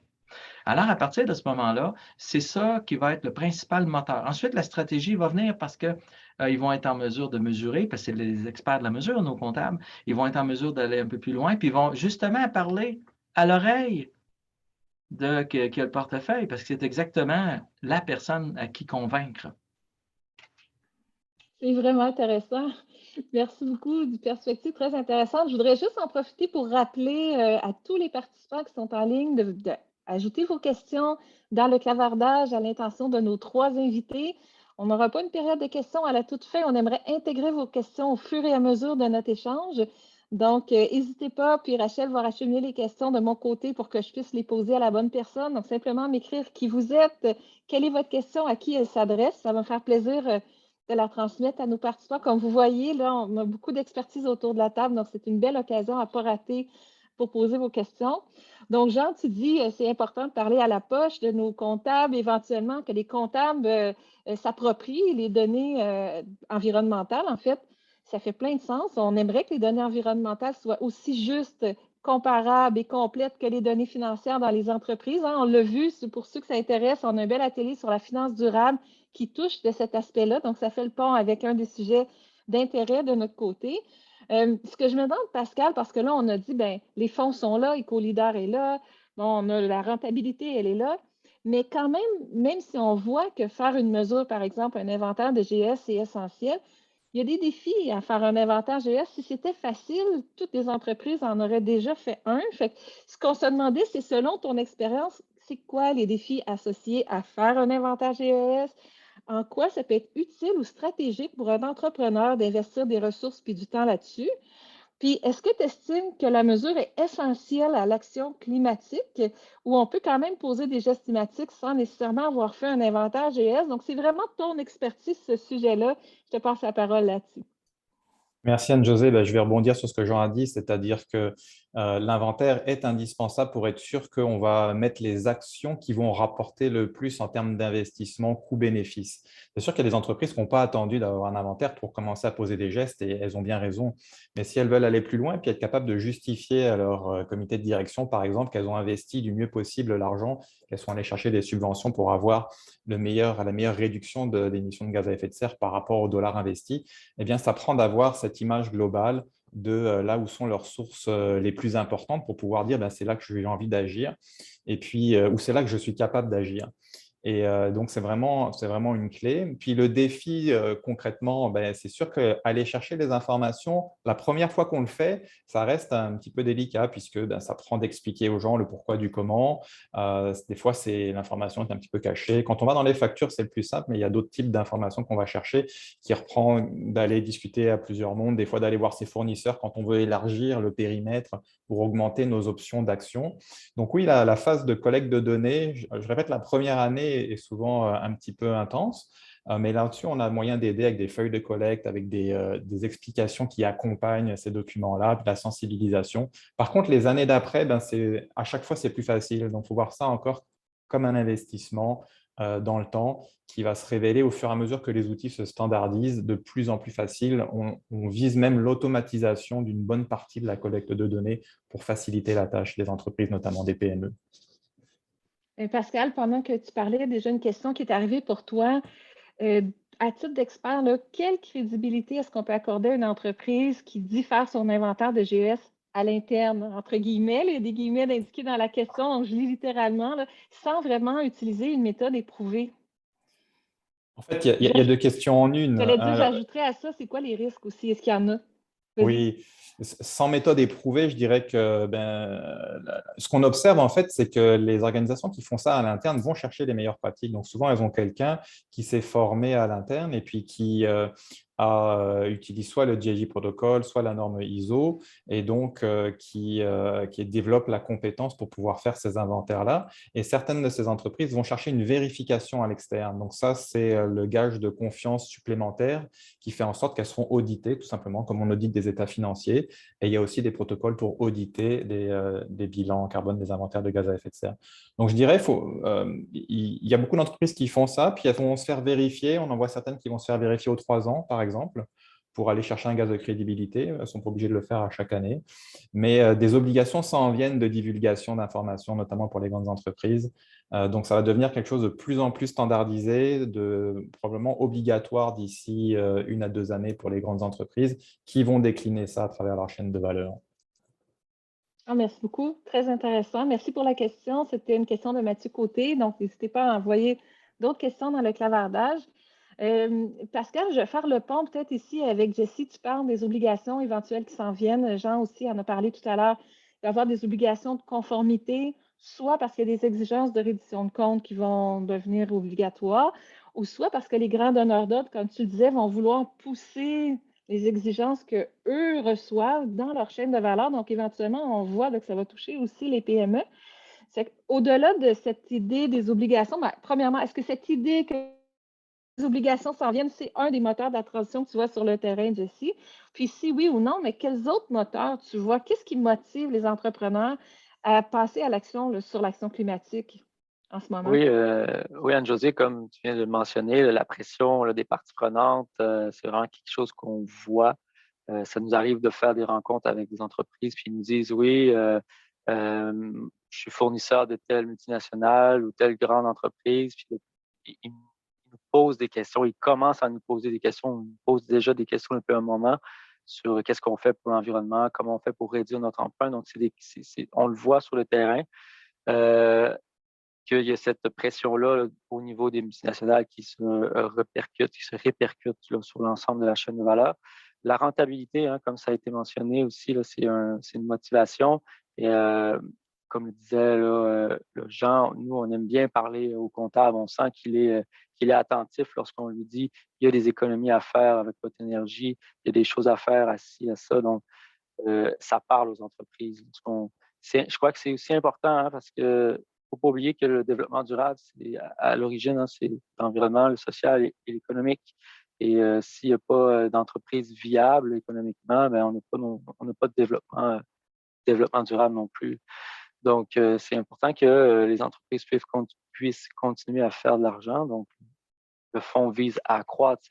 Alors, à partir de ce moment-là, c'est ça qui va être le principal moteur. Ensuite, la stratégie va venir parce qu'ils vont être en mesure de mesurer, parce que c'est les experts de la mesure, nos comptables, ils vont être en mesure d'aller un peu plus loin, puis ils vont justement parler à l'oreille qui a le portefeuille, parce que c'est exactement la personne à qui convaincre. C'est vraiment intéressant. Merci beaucoup du perspective très intéressante. Je voudrais juste en profiter pour rappeler à tous les participants qui sont en ligne d'ajouter vos questions dans le clavardage à l'intention de nos 3 invités. On n'aura pas une période de questions à la toute fin. On aimerait intégrer vos questions au fur et à mesure de notre échange. Donc, n'hésitez pas, puis Rachel va racheminer les questions de mon côté pour que je puisse les poser à la bonne personne. Donc, simplement m'écrire qui vous êtes, quelle est votre question, à qui elle s'adresse. Ça va me faire plaisir de la transmettre à nos participants. Comme vous voyez, là, on a beaucoup d'expertise autour de la table, donc c'est une belle occasion à ne pas rater pour poser vos questions. Donc, Jean, tu dis c'est important de parler à la poche de nos comptables, éventuellement que les comptables s'approprient les données environnementales. En fait, ça fait plein de sens. On aimerait que les données environnementales soient aussi justes, comparables et complètes que les données financières dans les entreprises, hein. On l'a vu, pour ceux que ça intéresse, on a un bel atelier sur la finance durable qui touche de cet aspect-là. Donc, ça fait le pont avec un des sujets d'intérêt de notre côté. Ce que je me demande, Pascal, parce que là, on a dit, ben, les fonds sont là, EcoLeader est là, bon, on a la rentabilité, elle est là, mais quand même si on voit que faire une mesure, par exemple, un inventaire de GS est essentiel, il y a des défis à faire un inventaire GS. Si c'était facile, toutes les entreprises en auraient déjà fait un. Fait que ce qu'on se demandait, c'est selon ton expérience, c'est quoi les défis associés à faire un inventaire GES? En quoi ça peut être utile ou stratégique pour un entrepreneur d'investir des ressources puis du temps là-dessus? Puis, est-ce que tu estimes que la mesure est essentielle à l'action climatique ou on peut quand même poser des gestes climatiques sans nécessairement avoir fait un inventaire GS? Donc, c'est vraiment ton expertise, ce sujet-là. Je te passe la parole là-dessus. Merci Anne-Josée. Je vais rebondir sur ce que Jean a dit, c'est-à-dire que l'inventaire est indispensable pour être sûr qu'on va mettre les actions qui vont rapporter le plus en termes d'investissement, coût-bénéfice. C'est sûr qu'il y a des entreprises qui n'ont pas attendu d'avoir un inventaire pour commencer à poser des gestes et elles ont bien raison. Mais si elles veulent aller plus loin et puis être capables de justifier à leur comité de direction, par exemple, qu'elles ont investi du mieux possible l'argent, qu'elles sont allées chercher des subventions pour avoir la meilleure réduction d'émissions de gaz à effet de serre par rapport au dollar investi, eh bien, ça prend d'avoir cette image globale de là où sont leurs sources les plus importantes pour pouvoir dire ben, c'est là que j'ai envie d'agir et puis ou c'est là que je suis capable d'agir. Et donc, c'est vraiment une clé. Puis le défi, concrètement, ben, c'est sûr qu'aller chercher des informations, la première fois qu'on le fait, ça reste un petit peu délicat puisque ben, ça prend d'expliquer aux gens le pourquoi du comment. Des fois, l'information est un petit peu cachée. Quand on va dans les factures, c'est le plus simple, mais il y a d'autres types d'informations qu'on va chercher qui reprend d'aller discuter à plusieurs mondes, des fois d'aller voir ses fournisseurs quand on veut élargir le périmètre pour augmenter nos options d'action. Donc oui, la phase de collecte de données, je répète, la première année est souvent un petit peu intense, mais là-dessus, on a moyen d'aider avec des feuilles de collecte, avec des explications qui accompagnent ces documents-là, de la sensibilisation. Par contre, les années d'après, ben, à chaque fois, c'est plus facile. Donc, il faut voir ça encore comme un investissement dans le temps qui va se révéler au fur et à mesure que les outils se standardisent de plus en plus facile. On vise même l'automatisation d'une bonne partie de la collecte de données pour faciliter la tâche des entreprises, notamment des PME. Et Pascal, pendant que tu parlais, déjà une question qui est arrivée pour toi. À titre d'expert, là, quelle crédibilité est-ce qu'on peut accorder à une entreprise qui dit faire son inventaire de GES à l'interne, entre guillemets, là, il y a des guillemets indiqués dans la question, donc je lis littéralement, là, sans vraiment utiliser une méthode éprouvée? En fait, il y a deux questions en une. J'allais dire, j'ajouterais à ça, c'est quoi les risques aussi? Est-ce qu'il y en a? Vas-y. Oui, sans méthode éprouvée, je dirais que ce qu'on observe en fait, c'est que les organisations qui font ça à l'interne vont chercher les meilleures pratiques. Donc souvent, elles ont quelqu'un qui s'est formé à l'interne et puis qui utilise soit le GIG protocole, soit la norme ISO, et donc qui développe la compétence pour pouvoir faire ces inventaires-là. Et certaines de ces entreprises vont chercher une vérification à l'externe. Donc ça, c'est le gage de confiance supplémentaire qui fait en sorte qu'elles seront auditées, tout simplement, comme on audite des états financiers. Et il y a aussi des protocoles pour auditer des bilans carbone, des inventaires de gaz à effet de serre. Donc, je dirais, il y a beaucoup d'entreprises qui font ça, puis elles vont se faire vérifier. On en voit certaines qui vont se faire vérifier aux 3 ans, par exemple, pour aller chercher un gaz de crédibilité. Elles ne sont pas obligées de le faire à chaque année. Mais des obligations, ça en viennent de divulgation d'informations, notamment pour les grandes entreprises. Donc, ça va devenir quelque chose de plus en plus standardisé, probablement obligatoire d'ici 1 à 2 années pour les grandes entreprises qui vont décliner ça à travers leur chaîne de valeur. Ah, merci beaucoup, très intéressant. Merci pour la question. C'était une question de Mathieu Côté, donc n'hésitez pas à envoyer d'autres questions dans le clavardage. Pascal, je vais faire le pont peut-être ici avec Jessie. Tu parles des obligations éventuelles qui s'en viennent. Jean aussi en a parlé tout à l'heure. Il va y avoir des obligations de conformité, soit parce qu'il y a des exigences de reddition de comptes qui vont devenir obligatoires, ou soit parce que les grands donneurs d'ordre, comme tu le disais, vont vouloir pousser les exigences qu'eux reçoivent dans leur chaîne de valeur. Donc, éventuellement, on voit là, que ça va toucher aussi les PME. Au-delà de cette idée des obligations, ben, premièrement, est-ce que cette idée que les obligations s'en viennent, c'est un des moteurs de la transition que tu vois sur le terrain, Jessie? Puis si oui ou non, mais quels autres moteurs tu vois? Qu'est-ce qui motive les entrepreneurs à passer à l'action sur l'action climatique en ce moment? Oui, Anne-Josée, comme tu viens de le mentionner, la pression des parties prenantes, c'est vraiment quelque chose qu'on voit. Ça nous arrive de faire des rencontres avec des entreprises, puis ils nous disent oui, je suis fournisseur de telle multinationale ou telle grande entreprise, puis ils nous posent des questions, ils commencent à nous poser des questions, ils nous posent déjà des questions depuis un moment sur qu'est-ce qu'on fait pour l'environnement, comment on fait pour réduire notre empreinte. Donc, on le voit sur le terrain. Qu'il y a cette pression-là là, au niveau des multinationales qui se répercute là, sur l'ensemble de la chaîne de valeur. La rentabilité, hein, comme ça a été mentionné aussi, c'est une motivation. Et comme le disait là, Jean, nous, on aime bien parler au comptable. On sent qu'il est attentif lorsqu'on lui dit il y a des économies à faire avec votre énergie, il y a des choses à faire à ci, à ça. Donc, ça parle aux entreprises. Je crois que c'est aussi important hein, parce que faut pas oublier que le développement durable, c'est à l'origine, hein, c'est l'environnement, le social et l'économique. Et s'il n'y a pas d'entreprise viable économiquement, ben, on n'a pas de développement développement durable non plus. Donc, c'est important que les entreprises puissent continuer à faire de l'argent. Donc, le fonds vise à accroître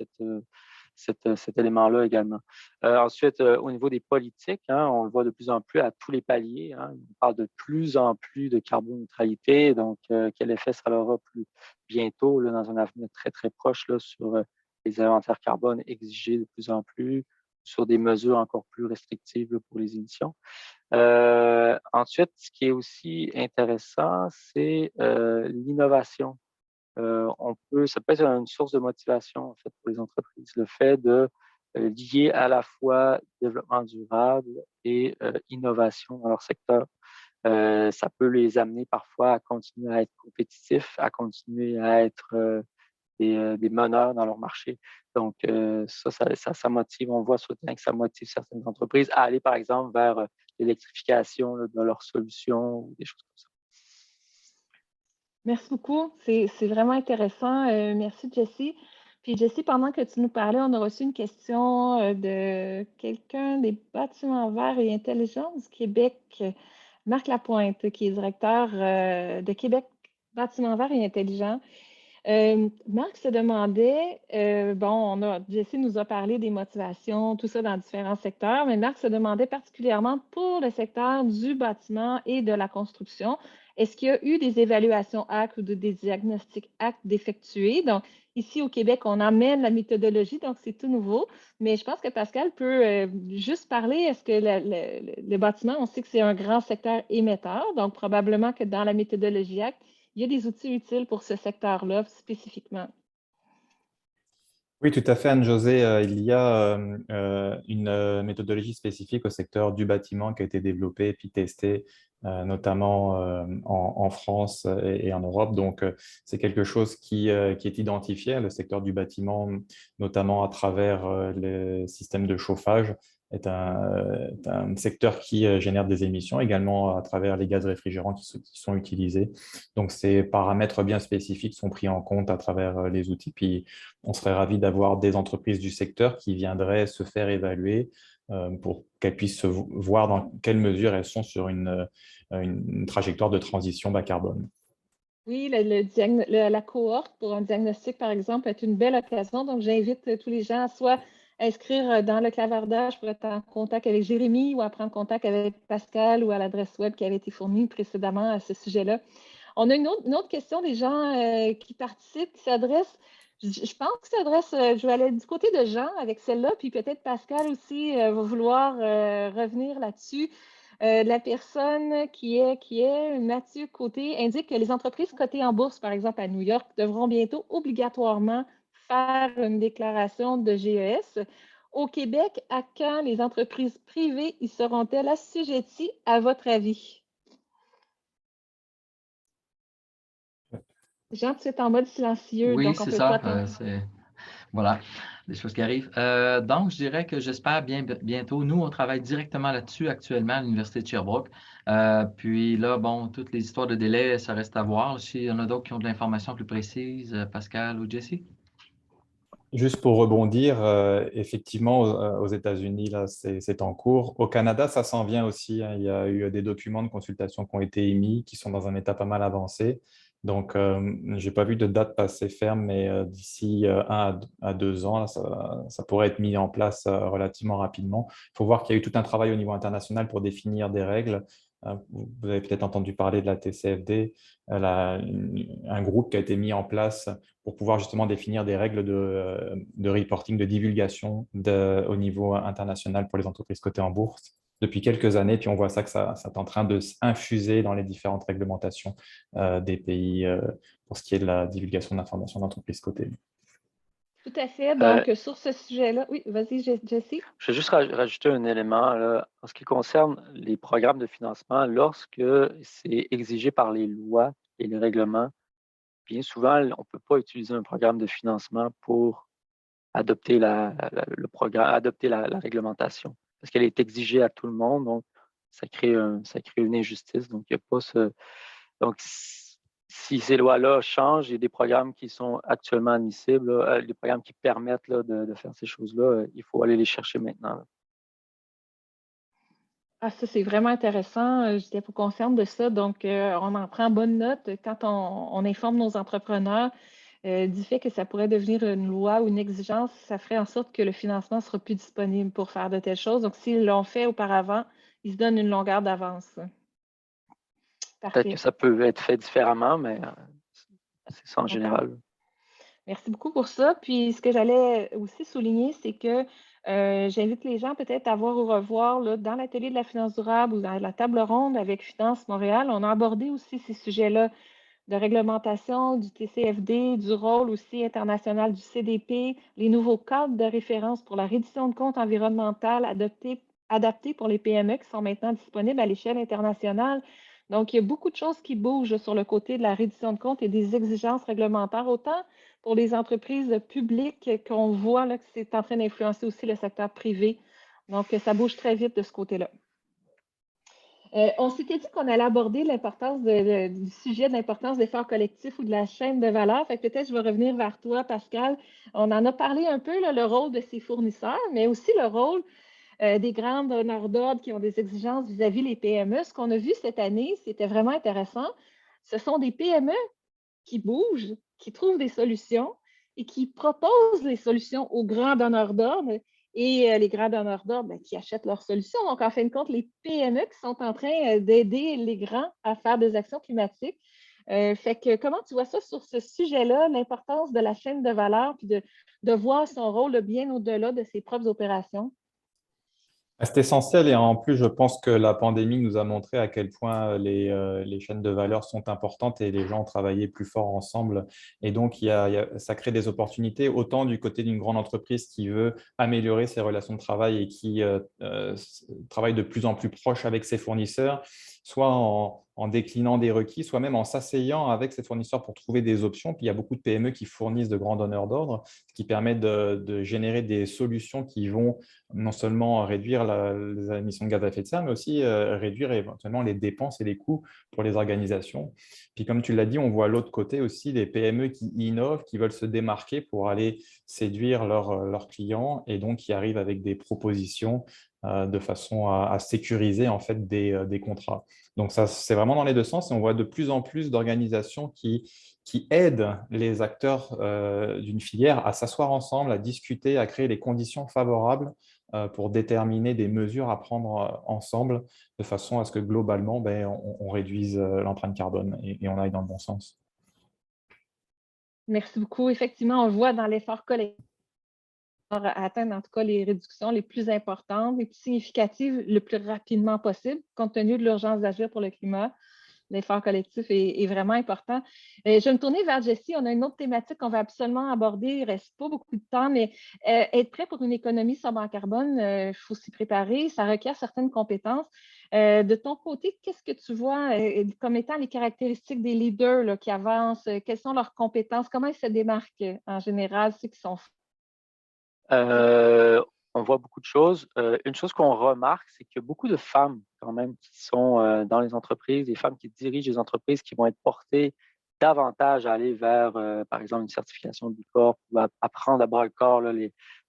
cet élément-là également. Ensuite, au niveau des politiques, hein, on le voit de plus en plus à tous les paliers. Hein, on parle de plus en plus de carboneutralité. Donc, quel effet ça aura plus bientôt, là, dans un avenir très, très proche, là, sur les inventaires carbone exigés de plus en plus, sur des mesures encore plus restrictives là, pour les émissions. Ensuite, ce qui est aussi intéressant, c'est l'innovation. Ça peut être une source de motivation en fait, pour les entreprises, le fait de lier à la fois développement durable et innovation dans leur secteur. Ça peut les amener parfois à continuer à être compétitifs, à continuer à être des meneurs dans leur marché. Donc, ça motive, on voit sur le terrain que ça motive certaines entreprises à aller, par exemple, vers l'électrification de leurs solutions ou des choses comme ça. Merci beaucoup. C'est vraiment intéressant. Merci, Jessie. Puis, Jessie, pendant que tu nous parlais, on a reçu une question de quelqu'un des bâtiments verts et intelligents du Québec, Marc Lapointe, qui est directeur de Québec Bâtiments verts et intelligents. Marc se demandait, Jessie nous a parlé des motivations, tout ça dans différents secteurs, mais Marc se demandait particulièrement pour le secteur du bâtiment et de la construction, est-ce qu'il y a eu des évaluations ACT ou des diagnostics ACT d'effectuer? Donc, ici au Québec, on amène la méthodologie, donc c'est tout nouveau, mais je pense que Pascal peut juste parler, est-ce que le bâtiment, on sait que c'est un grand secteur émetteur, donc probablement que dans la méthodologie ACT, il y a des outils utiles pour ce secteur-là spécifiquement. Oui, tout à fait, Anne-Josée. Il y a une méthodologie spécifique au secteur du bâtiment qui a été développée et puis testée, notamment en France et en Europe. Donc, c'est quelque chose qui est identifié. Le secteur du bâtiment, notamment à travers les systèmes de chauffage, est un secteur qui génère des émissions, également à travers les gaz réfrigérants qui sont utilisés. Donc, ces paramètres bien spécifiques sont pris en compte à travers les outils. Puis, on serait ravi d'avoir des entreprises du secteur qui viendraient se faire évaluer pour qu'elles puissent voir dans quelle mesure elles sont sur une trajectoire de transition bas carbone. Oui, la cohorte pour un diagnostic, par exemple, est une belle occasion. Donc, j'invite tous les gens à soit inscrire dans le clavardage pour être en contact avec Jérémy ou à prendre contact avec Pascal ou à l'adresse web qui avait été fournie précédemment à ce sujet-là. On a une autre question des gens qui participent, qui s'adressent. Je pense que s'adresse, je vais aller du côté de Jean avec celle-là, puis peut-être Pascal aussi va vouloir revenir là-dessus. La personne qui est Mathieu Côté indique que les entreprises cotées en bourse, par exemple à New York, devront bientôt obligatoirement faire une déclaration de GES. Au Québec, à quand les entreprises privées y seront-elles assujetties, à votre avis? Jean, tu es en mode silencieux, Oui, donc on c'est peut ça. pas Voilà, des choses qui arrivent. Donc, je dirais que j'espère bientôt. Nous, on travaille directement là-dessus actuellement à l'Université de Sherbrooke. Puis là, bon, toutes les histoires de délai, ça reste à voir. S'il y en a d'autres qui ont de l'information plus précise, Pascal ou Jessie? Juste pour rebondir, effectivement, aux États-Unis, là, c'est en cours. Au Canada, ça s'en vient aussi, hein. Il y a eu des documents de consultation qui ont été émis, qui sont dans un état pas mal avancé. Donc, je n'ai pas vu de date passée ferme, mais d'ici 1 à 2 ans, là, ça pourrait être mis en place relativement rapidement. Il faut voir qu'il y a eu tout un travail au niveau international pour définir des règles. Vous avez peut-être entendu parler de la TCFD, un groupe qui a été mis en place pour pouvoir justement définir des règles de reporting, de divulgation au niveau international pour les entreprises cotées en bourse depuis quelques années. Puis on voit ça est en train de s'infuser dans les différentes réglementations des pays pour ce qui est de la divulgation d'informations d'entreprises cotées. Tout à fait. Donc, sur ce sujet-là, oui, vas-y, Jessie. Je vais juste rajouter un élément là, en ce qui concerne les programmes de financement. Lorsque c'est exigé par les lois et les règlements, bien souvent, on ne peut pas utiliser un programme de financement pour adopter le programme, adopter la réglementation, parce qu'elle est exigée à tout le monde. Donc, ça crée une injustice. Donc, il n'y a pas ce. Donc, si ces lois-là changent, il y a des programmes qui sont actuellement admissibles, là, des programmes qui permettent là, de faire ces choses-là, il faut aller les chercher maintenant. Ah, ça, c'est vraiment intéressant. J'étais pas consciente de ça. Donc, on en prend bonne note quand on informe nos entrepreneurs du fait que ça pourrait devenir une loi ou une exigence. Ça ferait en sorte que le financement ne sera plus disponible pour faire de telles choses. Donc, s'ils l'ont fait auparavant, ils se donnent une longueur d'avance. Peut-être que Parfait. ça peut être fait différemment, mais c'est ça en D'accord. général. Merci beaucoup pour ça. Puis, ce que j'allais aussi souligner, c'est que j'invite les gens peut-être à voir ou revoir là, dans l'atelier de la finance durable ou dans la table ronde avec Finance Montréal. On a abordé aussi ces sujets-là de réglementation, du TCFD, du rôle aussi international du CDP, les nouveaux cadres de référence pour la reddition de comptes environnementales adaptés pour les PME qui sont maintenant disponibles à l'échelle internationale. Donc, il y a beaucoup de choses qui bougent sur le côté de la reddition de comptes et des exigences réglementaires, autant pour les entreprises publiques qu'on voit là, que c'est en train d'influencer aussi le secteur privé. Donc, ça bouge très vite de ce côté-là. On s'était dit qu'on allait aborder l'importance du sujet de l'importance des efforts collectifs ou de la chaîne de valeur. Fait que peut-être je vais revenir vers toi, Pascal. On en a parlé un peu, là, le rôle de ces fournisseurs, mais aussi le rôle des grands donneurs d'ordre qui ont des exigences vis-à-vis les PME. Ce qu'on a vu cette année, c'était vraiment intéressant. Ce sont des PME qui bougent, qui trouvent des solutions et qui proposent les solutions aux grands donneurs d'ordre et les grands donneurs d'ordre qui achètent leurs solutions. Donc, en fin de compte, les PME qui sont en train d'aider les grands à faire des actions climatiques. Fait que comment tu vois ça sur ce sujet-là, l'importance de la chaîne de valeur, puis de voir son rôle bien au-delà de ses propres opérations? C'est essentiel et en plus, je pense que la pandémie nous a montré à quel point les chaînes de valeur sont importantes et les gens ont travaillé plus fort ensemble. Et donc, ça crée des opportunités autant du côté d'une grande entreprise qui veut améliorer ses relations de travail et qui travaille de plus en plus proche avec ses fournisseurs, soit en déclinant des requis, soit même en s'asseyant avec ses fournisseurs pour trouver des options. Puis il y a beaucoup de PME qui fournissent de grands donneurs d'ordre, ce qui permet de générer des solutions qui vont non seulement réduire les émissions de gaz à effet de serre, mais aussi réduire éventuellement les dépenses et les coûts pour les organisations. Puis comme tu l'as dit, on voit l'autre côté aussi les PME qui innovent, qui veulent se démarquer pour aller séduire leurs clients et donc qui arrivent avec des propositions de façon à sécuriser en fait des contrats. Donc ça, c'est vraiment dans les deux sens et on voit de plus en plus d'organisations qui aident les acteurs d'une filière à s'asseoir ensemble, à discuter, à créer les conditions favorables pour déterminer des mesures à prendre ensemble de façon à ce que globalement, on réduise l'empreinte carbone et on aille dans le bon sens. Merci beaucoup. Effectivement, on le voit dans l'effort collectif à atteindre en tout cas les réductions les plus importantes, les plus significatives le plus rapidement possible, compte tenu de l'urgence d'agir pour le climat. L'effort collectif est vraiment important. Je vais me tourner vers Jessie. On a une autre thématique qu'on va absolument aborder. Il ne reste pas beaucoup de temps, mais être prêt pour une économie sobre en carbone, il faut s'y préparer. Ça requiert certaines compétences. De ton côté, qu'est-ce que tu vois comme étant les caractéristiques des leaders là, qui avancent? Quelles sont leurs compétences? Comment ils se démarquent en général, ceux qui sont... On voit beaucoup de choses. Une chose qu'on remarque, c'est qu'il y a beaucoup de femmes quand même qui sont dans les entreprises, des femmes qui dirigent les entreprises qui vont être portées davantage à aller vers, par exemple, une certification du corps, pour apprendre à bras le corps là,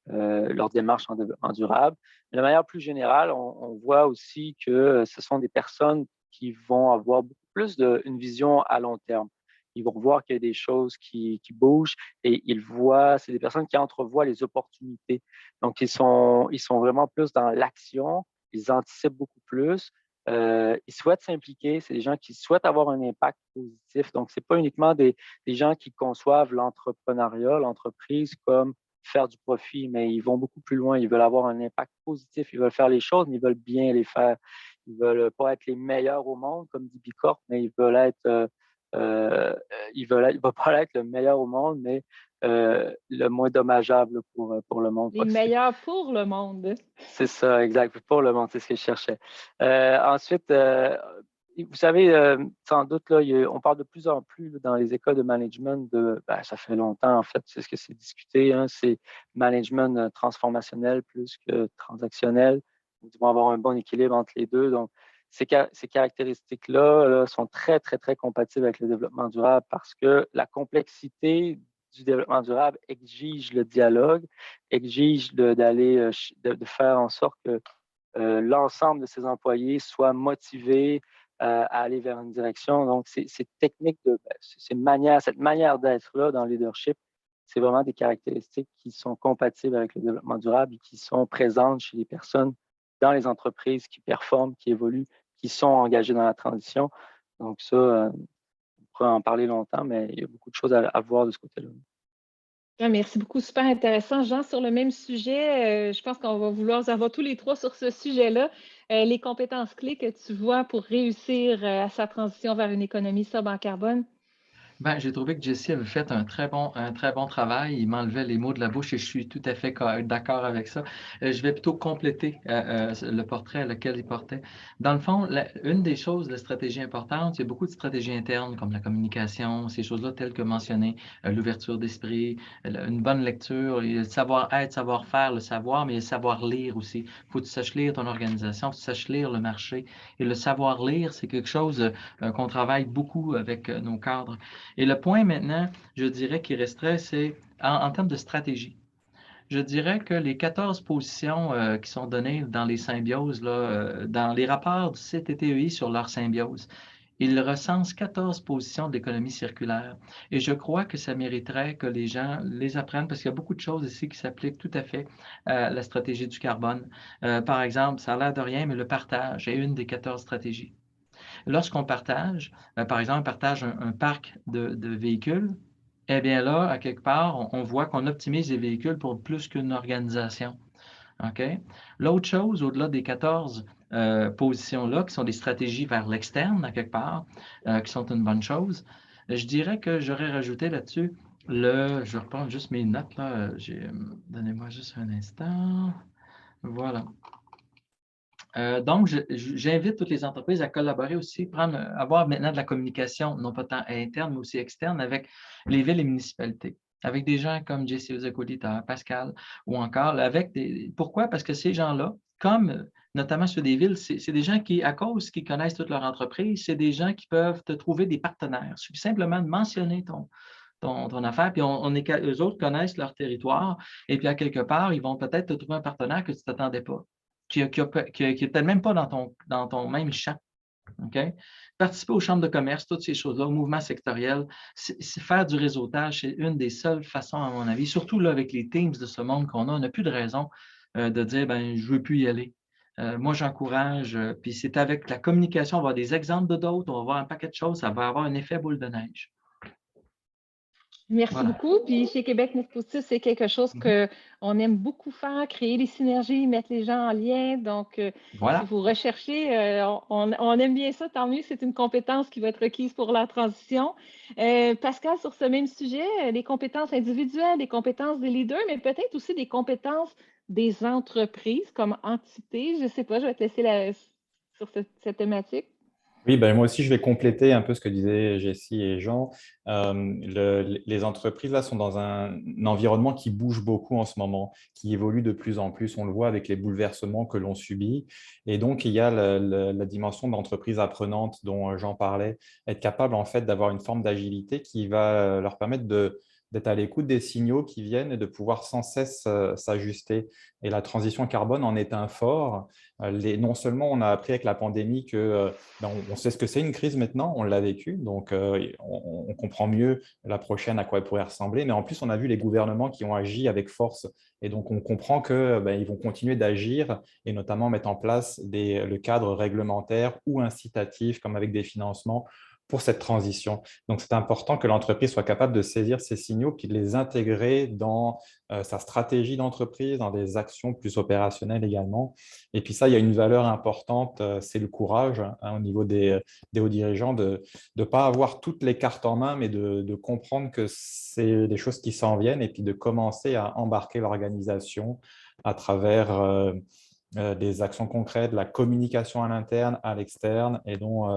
leurs démarches en développement durable. Mais de manière plus générale, on voit aussi que ce sont des personnes qui vont avoir beaucoup plus une vision à long terme. Ils vont voir qu'il y a des choses qui bougent et ils voient, c'est des personnes qui entrevoient les opportunités. Donc, ils sont vraiment plus dans l'action, ils anticipent beaucoup plus, ils souhaitent s'impliquer, c'est des gens qui souhaitent avoir un impact positif. Donc, ce n'est pas uniquement des gens qui conçoivent l'entrepreneuriat, l'entreprise comme faire du profit, mais ils vont beaucoup plus loin. Ils veulent avoir un impact positif, ils veulent faire les choses, mais ils veulent bien les faire. Ils ne veulent pas être les meilleurs au monde, comme dit Bicorp, mais ils veulent être il ne va pas être le meilleur au monde, mais le moins dommageable pour le monde Les possible. meilleurs pour le monde. C'est ça, exact. Pour le monde, c'est ce que je cherchais. Ensuite, vous savez, sans doute, là, on parle de plus en plus là, dans les écoles de management ça fait longtemps, en fait, c'est ce que c'est discuté, hein, c'est management transformationnel plus que transactionnel. Ils vont avoir un bon équilibre entre les deux. Donc, ces caractéristiques-là là, sont très, très, très compatibles avec le développement durable parce que la complexité du développement durable exige le dialogue, exige de faire en sorte que l'ensemble de ses employés soient motivés à aller vers une direction. Donc, ces techniques, cette manière d'être-là dans le leadership, c'est vraiment des caractéristiques qui sont compatibles avec le développement durable et qui sont présentes chez les personnes dans les entreprises qui performent, qui évoluent, qui sont engagées dans la transition. Donc ça, on pourrait en parler longtemps, mais il y a beaucoup de choses à voir de ce côté-là. Ah, merci beaucoup, super intéressant. Jean, sur le même sujet, je pense qu'on va vouloir avoir tous les trois sur ce sujet-là. Les compétences clés que tu vois pour réussir à sa transition vers une économie sobre en carbone? Ben, j'ai trouvé que Jesse avait fait un très bon travail. Il m'enlevait les mots de la bouche et je suis tout à fait d'accord avec ça. Je vais plutôt compléter le portrait lequel il portait. Dans le fond, une des choses, la stratégie importante, il y a beaucoup de stratégies internes comme la communication, ces choses-là telles que mentionnées, l'ouverture d'esprit, une bonne lecture, le savoir-être, savoir-faire, le savoir, mais le savoir lire aussi. Il faut que tu saches lire ton organisation, il faut que tu saches lire le marché. Et le savoir lire, c'est quelque chose qu'on travaille beaucoup avec nos cadres. Et le point maintenant, je dirais qu'il resterait, c'est en termes de stratégie. Je dirais que les 14 positions qui sont données dans les symbioses, là, dans les rapports du CTTEI sur leur symbiose, ils recensent 14 positions de l'économie circulaire. Et je crois que ça mériterait que les gens les apprennent parce qu'il y a beaucoup de choses ici qui s'appliquent tout à fait à la stratégie du carbone. Par exemple, ça a l'air de rien, mais le partage est une des 14 stratégies. Lorsqu'on partage, par exemple, on partage un parc de véhicules, eh bien là, à quelque part, on voit qu'on optimise les véhicules pour plus qu'une organisation. OK? L'autre chose, au-delà des 14 positions-là, qui sont des stratégies vers l'externe, à quelque part, qui sont une bonne chose, je dirais que j'aurais rajouté là-dessus je reprends juste mes notes, là. Donnez-moi juste un instant. Voilà. Donc, j'invite toutes les entreprises à collaborer aussi, avoir maintenant de la communication, non pas tant interne, mais aussi externe, avec les villes et municipalités, avec des gens comme Jesse Ozakodita, Pascal, ou encore Pourquoi? Parce que ces gens-là, comme notamment ceux des villes, c'est des gens qui, à cause qu'ils connaissent toute leur entreprise, c'est des gens qui peuvent te trouver des partenaires. Il suffit simplement de mentionner ton affaire, puis eux autres connaissent leur territoire, et puis à quelque part, ils vont peut-être te trouver un partenaire que tu ne t'attendais pas, qui n'est peut-être même pas dans ton même champ. Okay? Participer aux chambres de commerce, toutes ces choses-là, au mouvement sectoriel, faire du réseautage, c'est une des seules façons, à mon avis, surtout là, avec les Teams de ce monde qu'on a, on n'a plus de raison de dire ben, je ne veux plus y aller. Moi, j'encourage, puis c'est avec la communication, on va avoir des exemples d'autres, on va voir un paquet de choses, ça va avoir un effet boule de neige. Merci Voilà. beaucoup. Puis chez Québec Net Positif, c'est quelque chose qu'on aime beaucoup faire, créer des synergies, mettre les gens en lien. Donc, Voilà. si vous recherchez, on aime bien ça, tant mieux, c'est une compétence qui va être requise pour la transition. Pascal, sur ce même sujet, les compétences individuelles, les compétences des leaders, mais peut-être aussi des compétences des entreprises comme entité. Je ne sais pas, je vais te laisser sur cette thématique. Oui, ben moi aussi, je vais compléter un peu ce que disaient Jessie et Jean. Les entreprises, là, sont dans un environnement qui bouge beaucoup en ce moment, qui évolue de plus en plus. On le voit avec les bouleversements que l'on subit. Et donc, il y a la dimension d'entreprise apprenante dont Jean parlait, être capable, en fait, d'avoir une forme d'agilité qui va leur permettre d'être à l'écoute des signaux qui viennent et de pouvoir sans cesse s'ajuster. Et la transition carbone en est un fort. Non seulement on a appris avec la pandémie que on sait ce que c'est une crise maintenant, on l'a vécu, donc on comprend mieux la prochaine à quoi elle pourrait ressembler, mais en plus on a vu les gouvernements qui ont agi avec force, et donc on comprend qu'ils vont continuer d'agir et notamment mettre en place le cadre réglementaire ou incitatif, comme avec des financements, pour cette transition. Donc, c'est important que l'entreprise soit capable de saisir ces signaux puis de les intégrer dans sa stratégie d'entreprise, dans des actions plus opérationnelles également. Et puis ça, il y a une valeur importante, c'est le courage au niveau des hauts dirigeants de ne pas avoir toutes les cartes en main, mais de comprendre que c'est des choses qui s'en viennent et puis de commencer à embarquer l'organisation à travers des actions concrètes, la communication à l'interne, à l'externe, et donc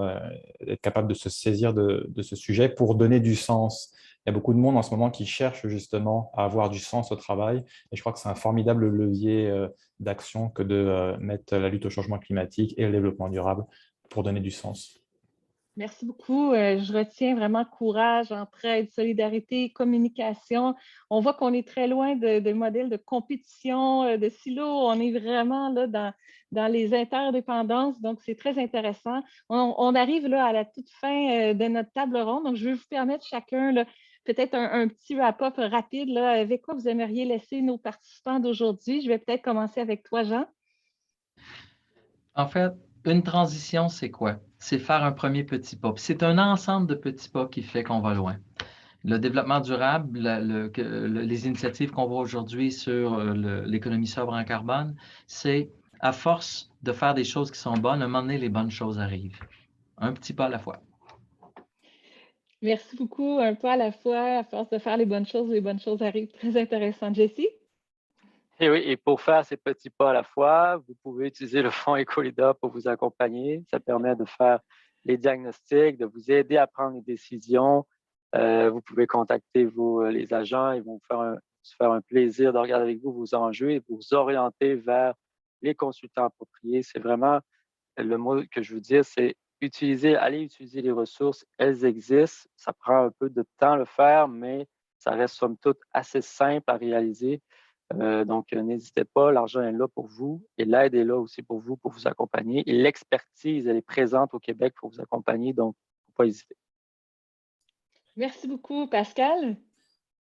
être capable de se saisir de ce sujet pour donner du sens. Il y a beaucoup de monde en ce moment qui cherche justement à avoir du sens au travail, et je crois que c'est un formidable levier d'action que de mettre la lutte au changement climatique et le développement durable pour donner du sens. Merci beaucoup. Je retiens vraiment courage, entraide, solidarité, communication. On voit qu'on est très loin de modèles de compétition, de silos. On est vraiment là dans les interdépendances. Donc, c'est très intéressant. On arrive là à la toute fin de notre table ronde. Donc, je vais vous permettre chacun là, peut-être un petit wrap-up rapide là, avec quoi vous aimeriez laisser nos participants d'aujourd'hui. Je vais peut-être commencer avec toi, Jean. En fait, une transition, c'est quoi? C'est faire un premier petit pas. Puis c'est un ensemble de petits pas qui fait qu'on va loin. Le développement durable, les initiatives qu'on voit aujourd'hui sur l'économie sobre en carbone, c'est à force de faire des choses qui sont bonnes, à un moment donné, les bonnes choses arrivent. Un petit pas à la fois. Merci beaucoup. Un pas à la fois, à force de faire les bonnes choses arrivent. Très intéressant. Jessie? Et oui, et pour faire ces petits pas à la fois, vous pouvez utiliser le fonds Ecolida pour vous accompagner. Ça permet de faire les diagnostics, de vous aider à prendre les décisions. Vous pouvez contacter les agents, ils vont se faire un plaisir de regarder avec vous vos enjeux et vous orienter vers les consultants appropriés. C'est vraiment le mot que je veux dire, c'est allez utiliser les ressources, elles existent. Ça prend un peu de temps à le faire, mais ça reste somme toute assez simple à réaliser. Donc, n'hésitez pas, l'argent est là pour vous et l'aide est là aussi pour vous accompagner. Et l'expertise, elle est présente au Québec pour vous accompagner, donc il ne faut pas hésiter. Merci beaucoup, Pascal.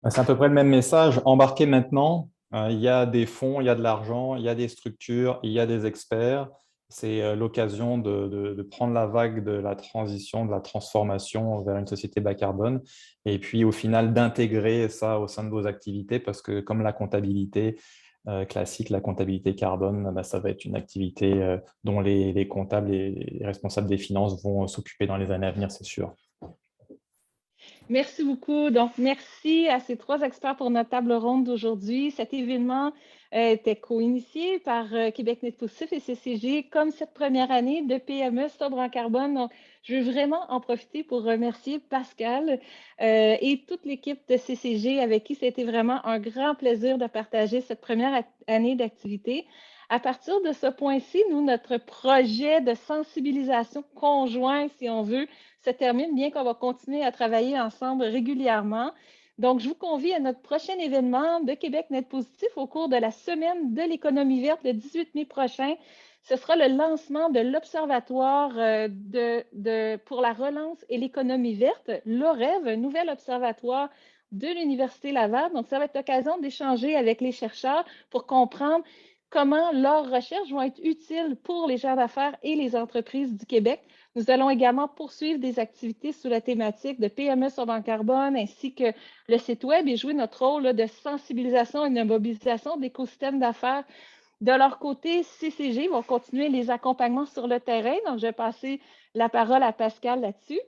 C'est à peu près le même message. Embarquez maintenant. Il y a des fonds, il y a de l'argent, il y a des structures, il y a des experts. C'est l'occasion de prendre la vague de la transition, de la transformation vers une société bas carbone. Et puis, au final, d'intégrer ça au sein de vos activités parce que comme la comptabilité classique, la comptabilité carbone, ça va être une activité dont les comptables et les responsables des finances vont s'occuper dans les années à venir, c'est sûr. Merci beaucoup. Donc, merci à ces 3 experts pour notre table ronde d'aujourd'hui. Cet événement était co-initié par Québec Net Positif et CCG comme cette première année de PME sobre en carbone. Donc, je veux vraiment en profiter pour remercier Pascal et toute l'équipe de CCG avec qui c'était vraiment un grand plaisir de partager cette première année d'activité. À partir de ce point-ci, nous, notre projet de sensibilisation conjoint, si on veut, se termine, bien qu'on va continuer à travailler ensemble régulièrement. Donc, je vous convie à notre prochain événement de Québec Net Positif au cours de la semaine de l'économie verte le 18 mai prochain. Ce sera le lancement de l'Observatoire pour la relance et l'économie verte, l'OREV, un nouvel observatoire de l'Université Laval. Donc, ça va être l'occasion d'échanger avec les chercheurs pour comprendre comment leurs recherches vont être utiles pour les gens d'affaires et les entreprises du Québec. Nous allons également poursuivre des activités sous la thématique de PME sobre en carbone ainsi que le site web et jouer notre rôle de sensibilisation et de mobilisation d'écosystèmes d'affaires. De leur côté, CCG vont continuer les accompagnements sur le terrain. Donc, je vais passer la parole à Pascal là-dessus.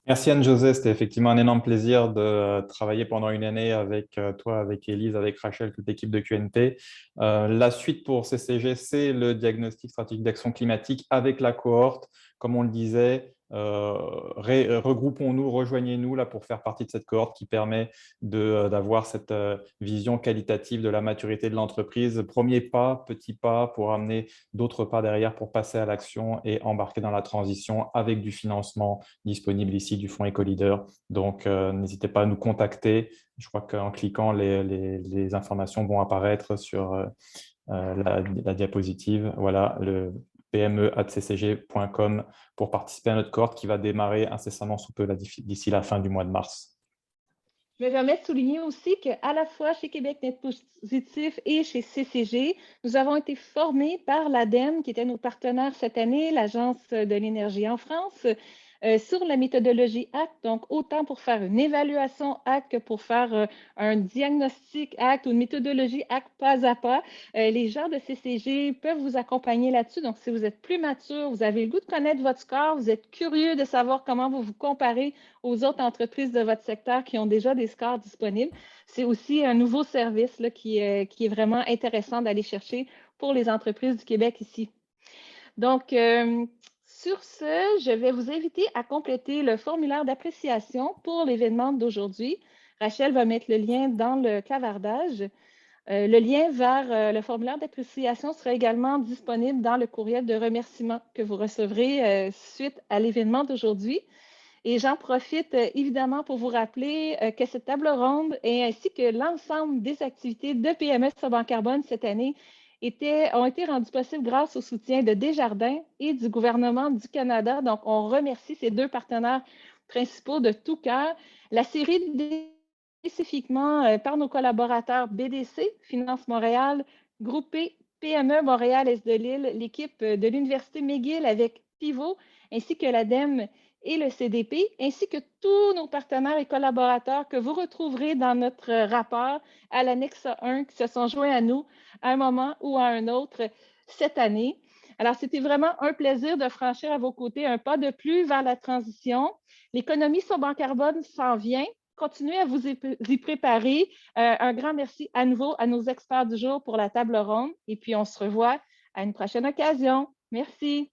Merci Anne-Josée, c'était effectivement un énorme plaisir de travailler pendant une année avec toi, avec Élise, avec Rachel, toute l'équipe de QNT. La suite pour CCG, c'est le diagnostic stratégique d'action climatique avec la cohorte. Comme on le disait, regroupons-nous, rejoignez-nous là pour faire partie de cette cohorte qui permet d'avoir cette vision qualitative de la maturité de l'entreprise. Premier pas, petit pas pour amener d'autres pas derrière pour passer à l'action et embarquer dans la transition avec du financement disponible ici du fonds Ecoleader. Donc, n'hésitez pas à nous contacter. Je crois qu'en cliquant, les informations vont apparaître sur la diapositive. Voilà, le pme@ccg.com pour participer à notre cohorte qui va démarrer incessamment sous peu d'ici la fin du mois de mars. Je me permets de souligner aussi qu'à la fois chez Québec Net Positif et chez CCG, nous avons été formés par l'ADEME, qui était nos partenaires cette année, l'Agence de l'énergie en France, sur la méthodologie ACT, donc autant pour faire une évaluation ACT que pour faire un diagnostic ACT ou une méthodologie ACT pas à pas. Les gens de CCG peuvent vous accompagner là-dessus. Donc, si vous êtes plus mature, vous avez le goût de connaître votre score, vous êtes curieux de savoir comment vous vous comparez aux autres entreprises de votre secteur qui ont déjà des scores disponibles, c'est aussi un nouveau service là, qui est vraiment intéressant d'aller chercher pour les entreprises du Québec ici. Donc, sur ce, je vais vous inviter à compléter le formulaire d'appréciation pour l'événement d'aujourd'hui. Rachel va mettre le lien dans le clavardage. Le lien vers le formulaire d'appréciation sera également disponible dans le courriel de remerciement que vous recevrez suite à l'événement d'aujourd'hui. Et j'en profite évidemment pour vous rappeler que cette table ronde ainsi que l'ensemble des activités de PME sobre en carbone cette année ont été rendues possibles grâce au soutien de Desjardins et du gouvernement du Canada. Donc, on remercie ces deux partenaires principaux de tout cœur. La série spécifiquement par nos collaborateurs BDC, Finance Montréal, Groupé, PME Montréal Est de Lille, l'équipe de l'Université McGill avec Pivot, ainsi que l'ADEME et le CDP, ainsi que tous nos partenaires et collaborateurs que vous retrouverez dans notre rapport à l'annexe 1 qui se sont joints à nous à un moment ou à un autre cette année. Alors, c'était vraiment un plaisir de franchir à vos côtés un pas de plus vers la transition. L'économie sobre en carbone s'en vient. Continuez à vous y préparer. Un grand merci à nouveau à nos experts du jour pour la table ronde. Et puis, on se revoit à une prochaine occasion. Merci.